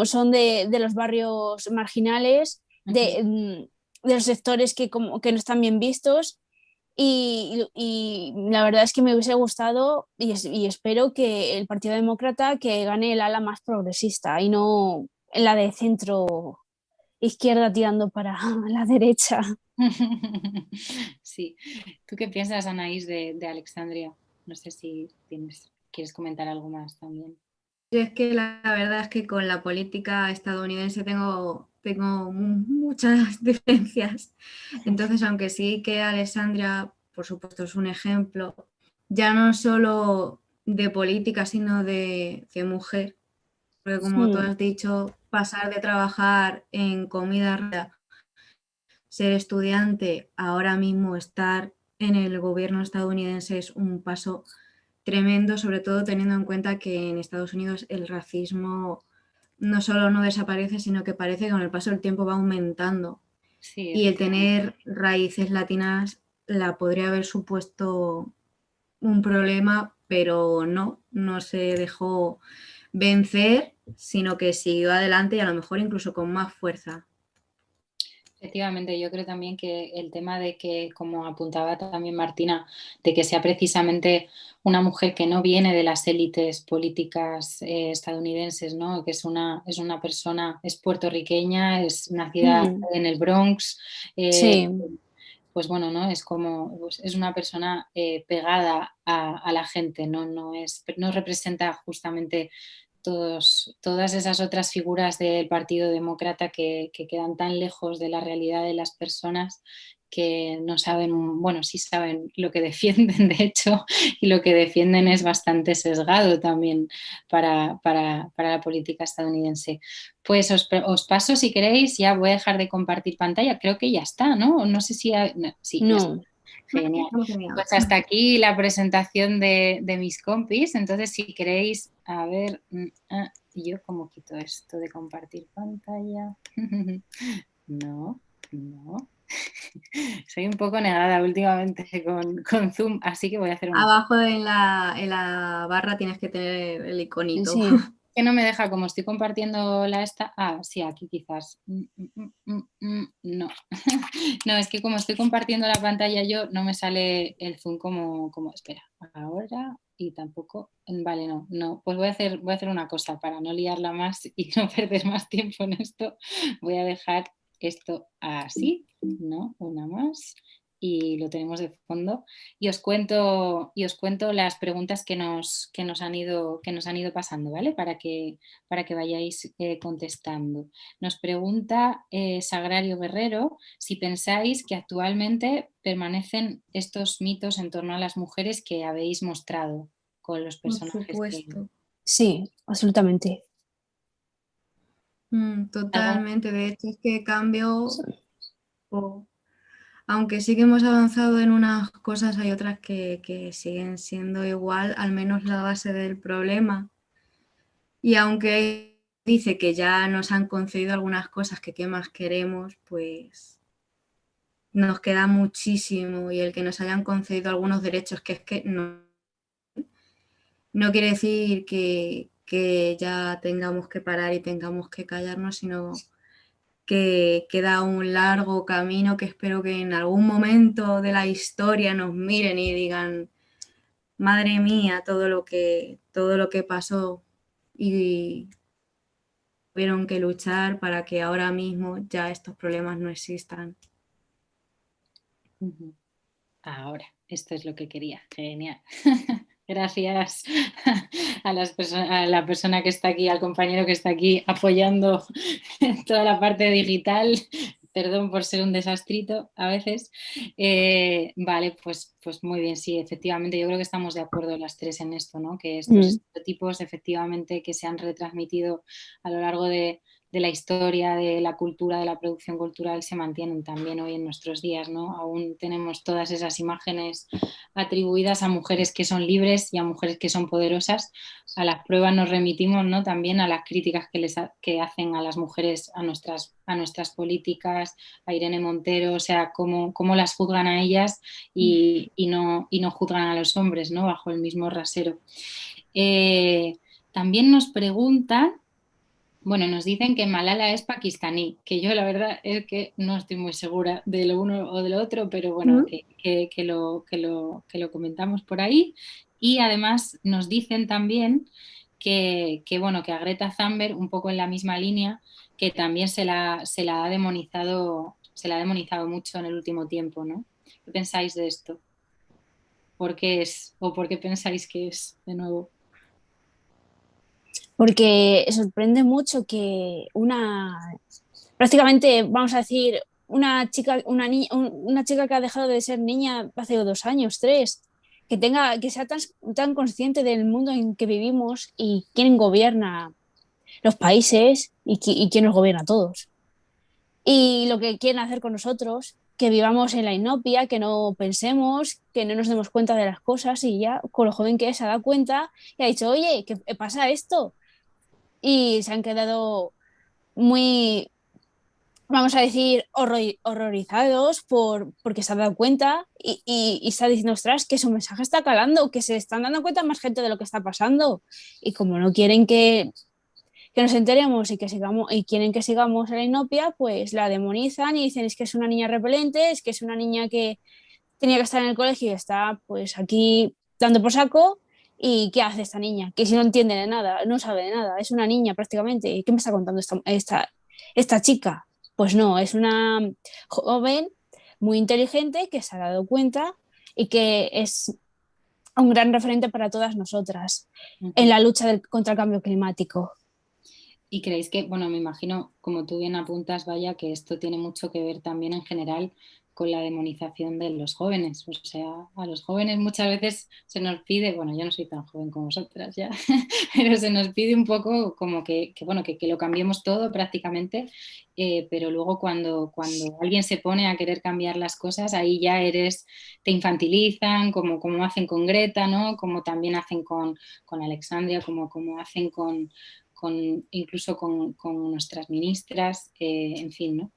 son de los barrios marginales, de los sectores que no están bien vistos. Y la verdad es que me hubiese gustado y espero que el Partido Demócrata que gane el ala más progresista y no la de centro izquierda tirando para la derecha. Sí. ¿Tú qué piensas, Anaís, de Alexandria? No sé si quieres comentar algo más también. Yo es que la verdad es que con la política estadounidense tengo muchas diferencias. Entonces, aunque sí que Alexandria, por supuesto, es un ejemplo, ya no solo de política, sino de mujer. Porque como tú has dicho, pasar de trabajar en comida rápida, ser estudiante, ahora mismo estar en el gobierno estadounidense es un paso tremendo, sobre todo teniendo en cuenta que en Estados Unidos el racismo no solo no desaparece, sino que parece que con el paso del tiempo va aumentando. Sí, y el tener raíces latinas la podría haber supuesto un problema, pero no se dejó vencer, sino que siguió adelante y a lo mejor incluso con más fuerza. Efectivamente, yo creo también que el tema de que, como apuntaba también Martina, de que sea precisamente una mujer que no viene de las élites políticas estadounidenses, ¿no? Que es una persona, es puertorriqueña, es nacida en el Bronx, Sí. pues bueno, ¿no? Es como, pues es una persona pegada a la gente, no representa justamente todas esas otras figuras del Partido Demócrata que quedan tan lejos de la realidad de las personas, que no saben, bueno, sí saben lo que defienden, de hecho, y lo que defienden es bastante sesgado también para la política estadounidense. Pues os paso, si queréis, ya voy a dejar de compartir pantalla, creo que ya está, ¿no? No sé si... sí, ya está. No. Genial. Pues hasta aquí la presentación de mis compis. Entonces, si queréis, a ver, yo cómo quito esto de compartir pantalla. No. Soy un poco negada últimamente con Zoom, así que voy a hacer una... Abajo en la barra tienes que tener el iconito. Sí. Que no me deja, como estoy compartiendo la esta. Ah, sí, aquí quizás. No. No, es que como estoy compartiendo la pantalla yo, no me sale el zoom como espera, ahora y tampoco. Vale, no. Pues voy a hacer una cosa para no liarla más y no perder más tiempo en esto. Voy a dejar esto así, ¿no? Una más. Y lo tenemos de fondo. Y os cuento las preguntas que nos han ido pasando, ¿vale? Para que vayáis contestando. Nos pregunta Sagrario Guerrero si pensáis que actualmente permanecen estos mitos en torno a las mujeres que habéis mostrado con los Por personajes. supuesto. Sí, absolutamente. Totalmente. De hecho, es que cambio, aunque sí que hemos avanzado en unas cosas, hay otras que siguen siendo igual, al menos la base del problema. Y aunque dice que ya nos han concedido algunas cosas que qué más queremos, pues nos queda muchísimo. Y el que nos hayan concedido algunos derechos, que es que no quiere decir que ya tengamos que parar y tengamos que callarnos, sino que queda un largo camino que espero que en algún momento de la historia nos miren y digan, madre mía, todo lo que pasó y tuvieron que luchar para que ahora mismo ya estos problemas no existan. Ahora, esto es lo que quería. Genial. Gracias a la persona que está aquí, al compañero que está aquí apoyando toda la parte digital. Perdón por ser un desastrito a veces. Vale, pues muy bien, sí, efectivamente, yo creo que estamos de acuerdo las tres en esto, ¿no? Que estos estereotipos, efectivamente, que se han retransmitido a lo largo de la historia, de la cultura, de la producción cultural, se mantienen también hoy en nuestros días, ¿no? Aún tenemos todas esas imágenes atribuidas a mujeres que son libres y a mujeres que son poderosas. A las pruebas nos remitimos, ¿no? También a las críticas que hacen a las mujeres, a nuestras políticas, a Irene Montero, o sea, cómo las juzgan a ellas y no juzgan a los hombres, ¿no? Bajo el mismo rasero. También nos preguntan, bueno, nos dicen que Malala es pakistaní, que yo la verdad es que no estoy muy segura de lo uno o de lo otro, pero bueno, que lo comentamos por ahí. Y además nos dicen también bueno, que a Greta Thunberg, un poco en la misma línea, que también se la ha demonizado mucho en el último tiempo, ¿no? ¿Qué pensáis de esto? ¿Por qué es? ¿O por qué pensáis que es, de nuevo? Porque sorprende mucho que prácticamente, vamos a decir, una chica que ha dejado de ser niña hace 2 años, 3, que sea tan consciente del mundo en que vivimos y quién gobierna los países y quién nos gobierna a todos. Y lo que quieren hacer con nosotros, que vivamos en la inopia, que no pensemos, que no nos demos cuenta de las cosas, y ya con lo joven que es se ha dado cuenta y ha dicho, oye, ¿qué pasa esto? Y se han quedado muy, vamos a decir, horrorizados porque se han dado cuenta y está diciendo, ostras, que su mensaje está calando, que se están dando cuenta más gente de lo que está pasando. Y como no quieren que nos enteremos y quieren que sigamos en la inopia, pues la demonizan y dicen, es que es una niña repelente, es que es una niña que tenía que estar en el colegio y está pues aquí dando por saco. ¿Y qué hace esta niña? Que si no entiende de nada, no sabe de nada, es una niña prácticamente. ¿Y qué me está contando esta chica? Pues no, es una joven muy inteligente que se ha dado cuenta y que es un gran referente para todas nosotras en la lucha contra el cambio climático. ¿Y creéis que, bueno, me imagino, como tú bien apuntas, vaya, que esto tiene mucho que ver también en general con la demonización de los jóvenes? O sea, a los jóvenes muchas veces se nos pide, bueno, yo no soy tan joven como vosotras ya, pero se nos pide un poco como bueno, que lo cambiemos todo prácticamente, pero luego cuando alguien se pone a querer cambiar las cosas, ahí ya te infantilizan, como hacen con Greta, ¿no? Como también hacen con Alexandria, como hacen incluso con nuestras ministras, en fin, ¿no?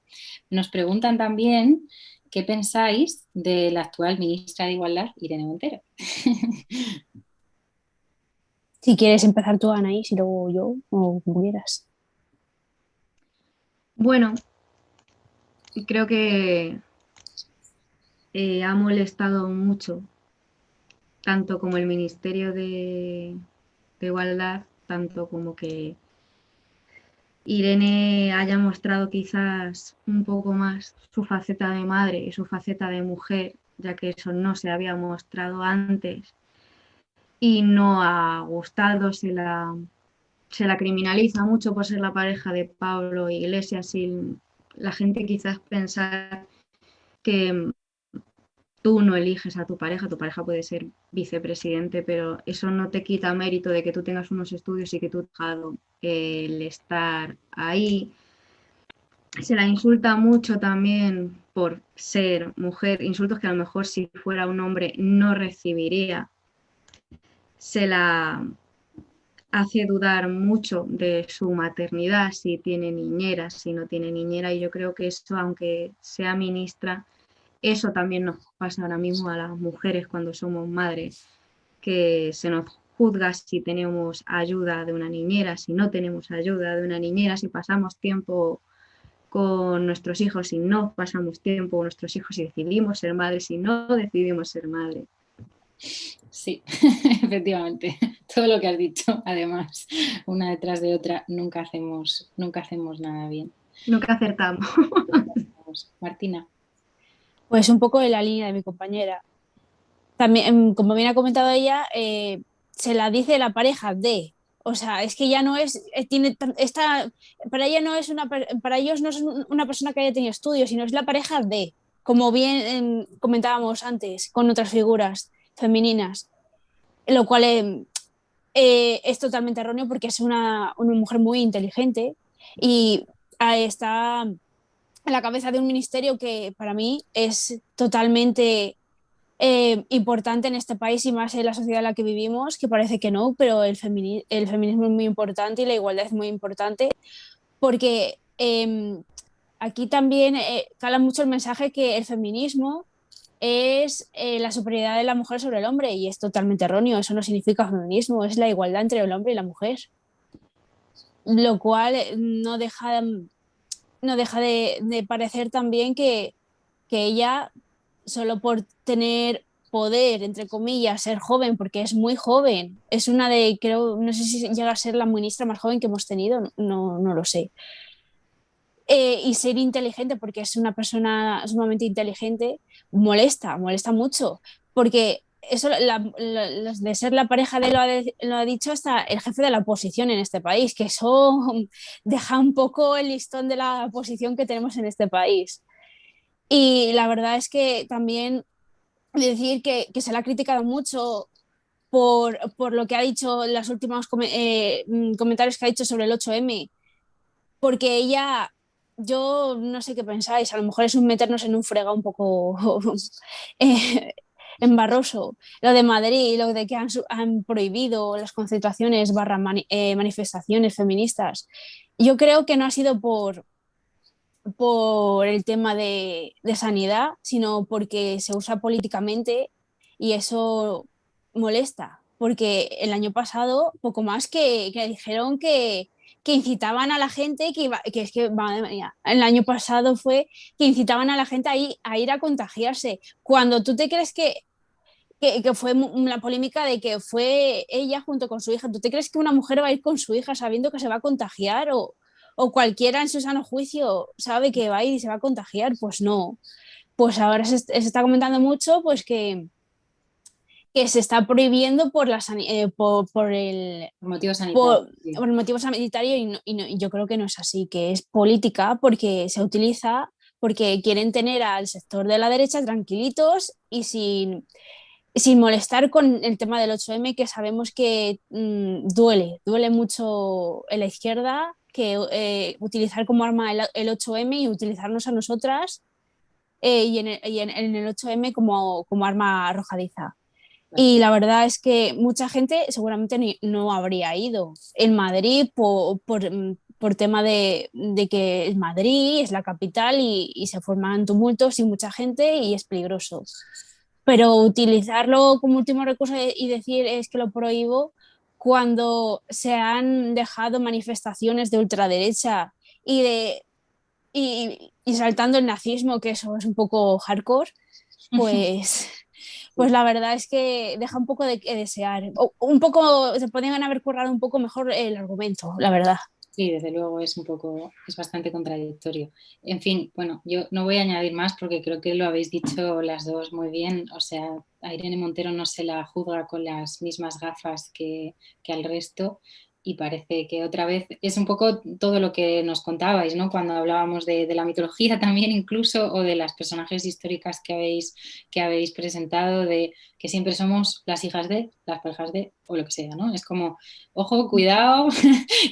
Nos preguntan también qué pensáis de la actual ministra de Igualdad, Irene Montero. Si quieres empezar tú, Anaís, y luego yo, o como quieras. Bueno, creo que ha molestado mucho, tanto como el Ministerio de Igualdad, tanto como que Irene haya mostrado quizás un poco más su faceta de madre y su faceta de mujer, ya que eso no se había mostrado antes y no ha gustado, se la criminaliza mucho por ser la pareja de Pablo Iglesias y la gente quizás pensar que tú no eliges a tu pareja puede ser vicepresidente, pero eso no te quita mérito de que tú tengas unos estudios y que tú has dejado el estar ahí. Se la insulta mucho también por ser mujer, insultos que a lo mejor si fuera un hombre no recibiría. Se la hace dudar mucho de su maternidad, si tiene niñera, si no tiene niñera, y yo creo que eso, aunque sea ministra, eso también nos pasa ahora mismo a las mujeres cuando somos madres, que se nos juzga si tenemos ayuda de una niñera, si no tenemos ayuda de una niñera, si pasamos tiempo con nuestros hijos, si no pasamos tiempo con nuestros hijos, si decidimos ser madres, si no decidimos ser madres. Sí, efectivamente, todo lo que has dicho, además, una detrás de otra, nunca hacemos nada bien. Nunca acertamos. Martina. Pues un poco en la línea de mi compañera. también, como bien ha comentado ella, se la dice la pareja de, o sea, es que ya no es, para ella no es para ellos no es una persona que haya tenido estudios, sino es la pareja de, como bien comentábamos antes, con otras figuras femeninas, lo cual es totalmente erróneo porque es una mujer muy inteligente y está en la cabeza de un ministerio que para mí es totalmente importante en este país y más en la sociedad en la que vivimos, que parece que no, pero el feminismo es muy importante y la igualdad es muy importante porque aquí también cala mucho el mensaje que el feminismo es la superioridad de la mujer sobre el hombre y es totalmente erróneo, eso no significa feminismo, es la igualdad entre el hombre y la mujer, lo cual no deja de parecer también que ella, solo por tener poder, entre comillas, ser joven, porque es muy joven, es una de, creo, no sé si llega a ser la ministra más joven que hemos tenido, no lo sé. Y ser inteligente, porque es una persona sumamente inteligente, molesta mucho, porque eso de ser la pareja de lo ha dicho hasta el jefe de la oposición en este país, que eso deja un poco el listón de la oposición que tenemos en este país. Y la verdad es que también decir que se le ha criticado mucho por lo que ha dicho en los últimos comentarios que ha dicho sobre el 8M, porque ella, yo no sé qué pensáis, a lo mejor es un meternos en un frega un poco eh, embarroso. Lo de Madrid, lo de que han prohibido las concentraciones barra manifestaciones feministas. Yo creo que no ha sido por el tema de sanidad, sino porque se usa políticamente y eso molesta. Porque el año pasado, poco más que dijeron que incitaban a la gente, que es que, madre mía, el año pasado fue que incitaban a la gente a ir a contagiarse. Cuando tú te crees que fue la polémica de que fue ella junto con su hija. ¿Tú te crees que una mujer va a ir con su hija sabiendo que se va a contagiar? O cualquiera en su sano juicio sabe que va a ir y se va a contagiar? Pues no. Pues ahora se está comentando mucho pues que se está prohibiendo Por motivos sanitarios. Sí. por el motivo sanitario y yo creo que no es así, que es política porque se utiliza, porque quieren tener al sector de la derecha tranquilitos y sin molestar con el tema del 8M, que sabemos que duele mucho en la izquierda, que utilizar como arma el 8M y utilizarnos a nosotras en el 8M como arma arrojadiza. Y la verdad es que mucha gente seguramente no habría ido. En Madrid, por tema de que es Madrid, es la capital y se forman tumultos y mucha gente y es peligroso. Pero utilizarlo como último recurso y decir es que lo prohíbo cuando se han dejado manifestaciones de ultraderecha y saltando el nazismo, que eso es un poco hardcore, pues, pues la verdad es que deja un poco de que desear. Un poco, se podrían haber currado un poco mejor el argumento, la verdad. Sí, desde luego es bastante contradictorio. En fin, bueno, yo no voy a añadir más porque creo que lo habéis dicho las dos muy bien. O sea, a Irene Montero no se la juzga con las mismas gafas que al resto y parece que otra vez es un poco todo lo que nos contabais, ¿no? Cuando hablábamos de la mitología también incluso o de las personajes históricas que habéis presentado, de que siempre somos las hijas de, las parejas de o lo que sea, ¿no? Es como, ojo, cuidado,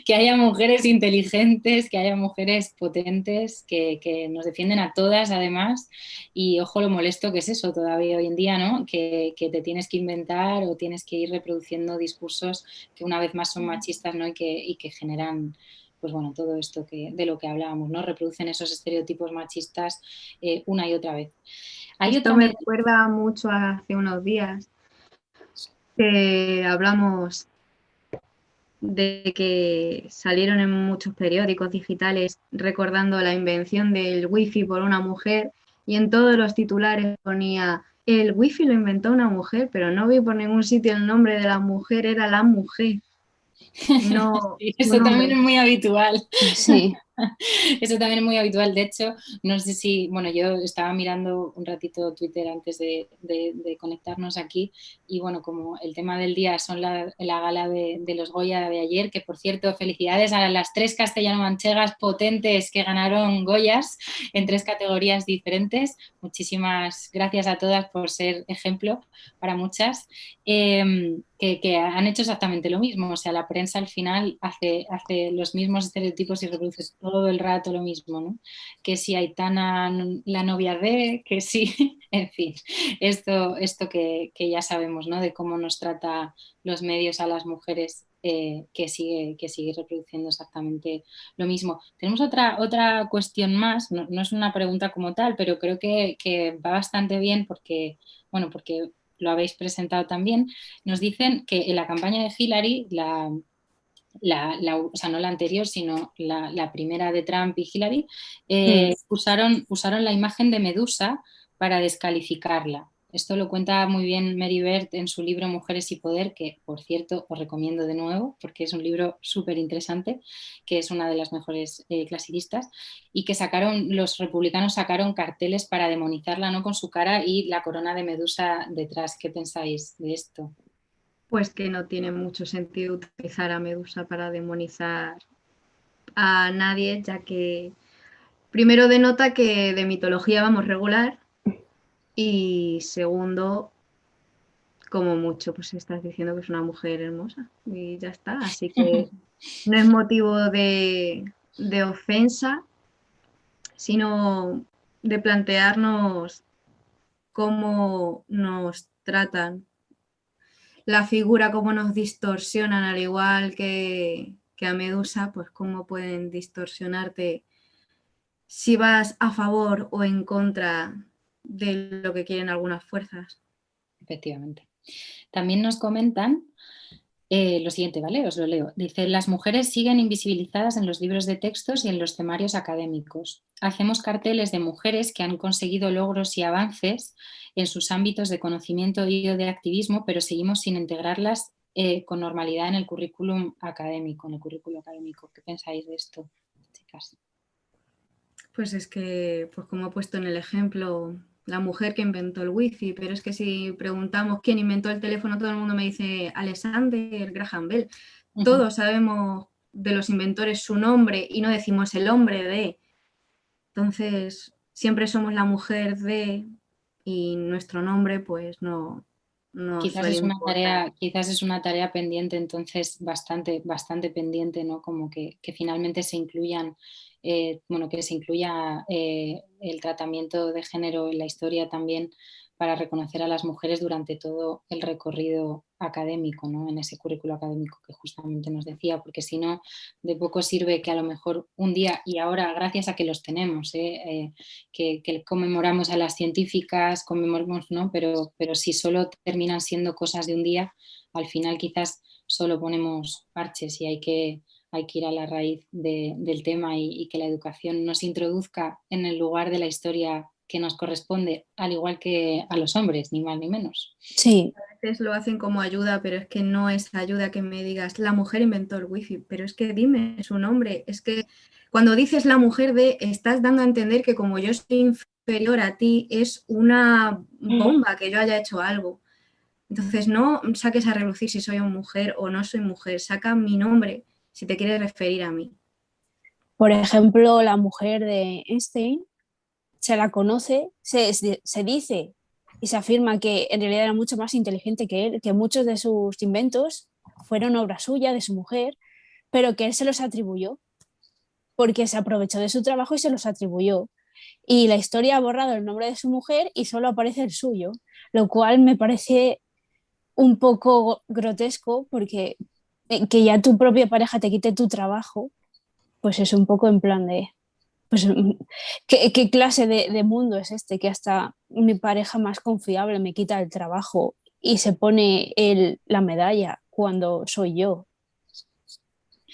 que haya mujeres inteligentes, que haya mujeres potentes, que nos defienden a todas además y ojo lo molesto que es eso todavía hoy en día, ¿no? Que te tienes que inventar o tienes que ir reproduciendo discursos que una vez más son machistas, ¿no? Y que generan pues bueno, todo esto de lo que hablábamos, ¿no? Reproducen esos estereotipos machistas una y otra vez. Esto me recuerda mucho a hace unos días que hablamos de que salieron en muchos periódicos digitales recordando la invención del wifi por una mujer y en todos los titulares ponía el wifi lo inventó una mujer, pero no vi por ningún sitio el nombre de la mujer, era la mujer. No, sí, eso también es muy habitual. Sí. Eso también es muy habitual. De hecho, no sé si, bueno, yo estaba mirando un ratito Twitter antes de conectarnos aquí y bueno, como el tema del día son la gala de los Goya de ayer, que por cierto, felicidades a las 3 castellano-manchegas potentes que ganaron Goyas en 3 categorías diferentes. Muchísimas gracias a todas por ser ejemplo para muchas. Que han hecho exactamente lo mismo, o sea, la prensa al final hace los mismos estereotipos y reproduce todo el rato lo mismo, ¿no? Que si Aitana, la novia de, que sí, en fin, esto que ya sabemos, ¿no? De cómo nos trata los medios a las mujeres, que sigue reproduciendo exactamente lo mismo. Tenemos otra cuestión más, no es una pregunta como tal, pero creo que va bastante bien porque lo habéis presentado también. Nos dicen que en la campaña de Hillary, o sea, no la anterior, sino la primera de Trump y Hillary, usaron la imagen de Medusa para descalificarla. Esto lo cuenta muy bien Mary Beard en su libro Mujeres y Poder, que por cierto os recomiendo de nuevo porque es un libro súper interesante, que es una de las mejores clasicistas, y que los republicanos sacaron carteles para demonizarla, ¿no? Con su cara y la corona de Medusa detrás. ¿Qué pensáis de esto? Pues que no tiene mucho sentido utilizar a Medusa para demonizar a nadie, ya que primero denota que de mitología vamos regular y segundo, como mucho, pues estás diciendo que es una mujer hermosa y ya está. Así que no es motivo de ofensa, sino de plantearnos cómo nos tratan la figura, cómo nos distorsionan, al igual que a Medusa, pues cómo pueden distorsionarte si vas a favor o en contra de lo que quieren algunas fuerzas. Efectivamente. También nos comentan lo siguiente, ¿vale? Os lo leo. Dice, las mujeres siguen invisibilizadas en los libros de textos y en los temarios académicos. Hacemos carteles de mujeres que han conseguido logros y avances en sus ámbitos de conocimiento y de activismo, pero seguimos sin integrarlas con normalidad en el currículum académico, en el currículo académico. ¿Qué pensáis de esto, chicas? Pues es que, pues como he puesto en el ejemplo, la mujer que inventó el wifi, pero es que si preguntamos quién inventó el teléfono, todo el mundo me dice Alexander Graham Bell. Todos sabemos de los inventores su nombre y no decimos el hombre de. Entonces, siempre somos la mujer de y nuestro nombre pues no suele importar. Quizás es una tarea pendiente, entonces bastante pendiente, ¿no? Como que finalmente se incluya el tratamiento de género en la historia también para reconocer a las mujeres durante todo el recorrido académico, ¿no? En ese currículo académico que justamente nos decía, porque si no, de poco sirve que a lo mejor un día, y ahora gracias a que los tenemos, que conmemoramos a las científicas, conmemoramos, ¿no? Pero si solo terminan siendo cosas de un día, al final quizás solo ponemos parches y hay que ir a la raíz del tema y que la educación nos introduzca en el lugar de la historia que nos corresponde, al igual que a los hombres, ni más ni menos. Sí. A veces lo hacen como ayuda, pero es que no es ayuda que me digas, la mujer inventó el wifi, pero es que dime su nombre. Es que cuando dices la mujer de, estás dando a entender que como yo soy inferior a ti, es una bomba que yo haya hecho algo. Entonces no saques a relucir si soy una mujer o no soy mujer, saca mi nombre si te quieres referir a mí. Por ejemplo, la mujer de Einstein se la conoce, se dice y se afirma que en realidad era mucho más inteligente que él, que muchos de sus inventos fueron obra suya, de su mujer, pero que él se los atribuyó, porque se aprovechó de su trabajo y se los atribuyó. Y la historia ha borrado el nombre de su mujer y solo aparece el suyo, lo cual me parece un poco grotesco porque que ya tu propia pareja te quite tu trabajo, pues es un poco en plan de, pues, ¿qué clase de mundo es este? Que hasta mi pareja más confiable me quita el trabajo y se pone la medalla cuando soy yo,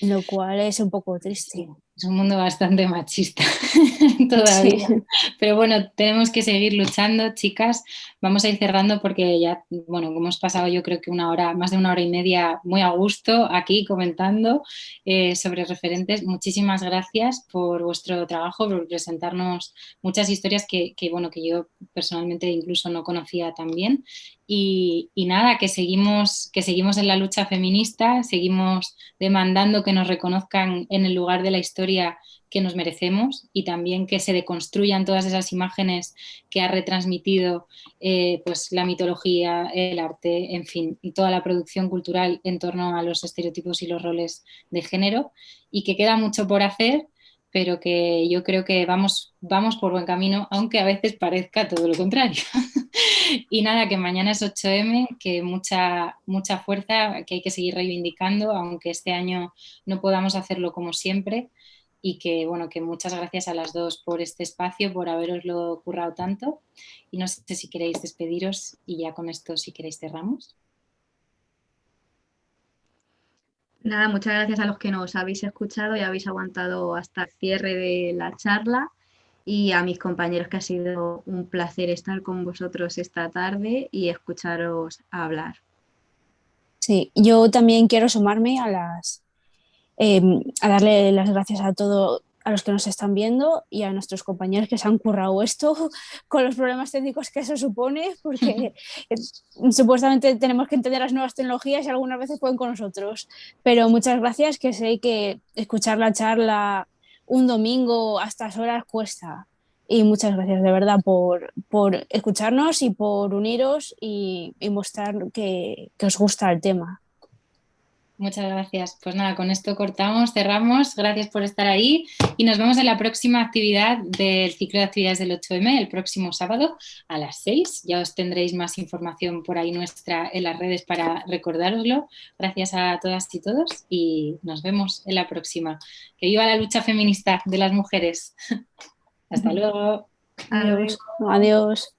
lo cual es un poco triste. Es un mundo bastante machista todavía. Sí. Pero bueno, tenemos que seguir luchando, chicas. Vamos a ir cerrando porque ya, bueno, hemos pasado yo creo que una hora, más de una hora y media muy a gusto aquí comentando sobre referentes. Muchísimas gracias por vuestro trabajo, por presentarnos muchas historias bueno, que yo personalmente incluso no conocía tan bien. Y nada, que seguimos en la lucha feminista, seguimos demandando que nos reconozcan en el lugar de la historia que nos merecemos y también que se deconstruyan todas esas imágenes que ha retransmitido pues la mitología, el arte, en fin, y toda la producción cultural en torno a los estereotipos y los roles de género, y que queda mucho por hacer, pero que yo creo que vamos por buen camino, aunque a veces parezca todo lo contrario. Y nada, que mañana es 8M, que mucha fuerza, que hay que seguir reivindicando, aunque este año no podamos hacerlo como siempre. Y que, bueno, que muchas gracias a las dos por este espacio, por haberoslo currado tanto. Y no sé si queréis despediros y ya con esto, si queréis, cerramos. Nada, muchas gracias a los que nos habéis escuchado y habéis aguantado hasta el cierre de la charla, y a mis compañeros, que ha sido un placer estar con vosotros esta tarde y escucharos hablar. Sí, yo también quiero sumarme a darle las gracias a todos, a los que nos están viendo y a nuestros compañeros que se han currado esto con los problemas técnicos que eso supone, porque supuestamente tenemos que entender las nuevas tecnologías y algunas veces pueden con nosotros. Pero muchas gracias, que sé que escuchar la charla un domingo a estas horas cuesta. Y muchas gracias de verdad por escucharnos y por uniros y mostrar que os gusta el tema. Muchas gracias. Pues nada, con esto cortamos, cerramos. Gracias por estar ahí y nos vemos en la próxima actividad del ciclo de actividades del 8M, el próximo sábado a las 6. Ya os tendréis más información por ahí nuestra en las redes para recordároslo. Gracias a todas y todos y nos vemos en la próxima. Que viva la lucha feminista de las mujeres. Hasta luego. Adiós. Adiós.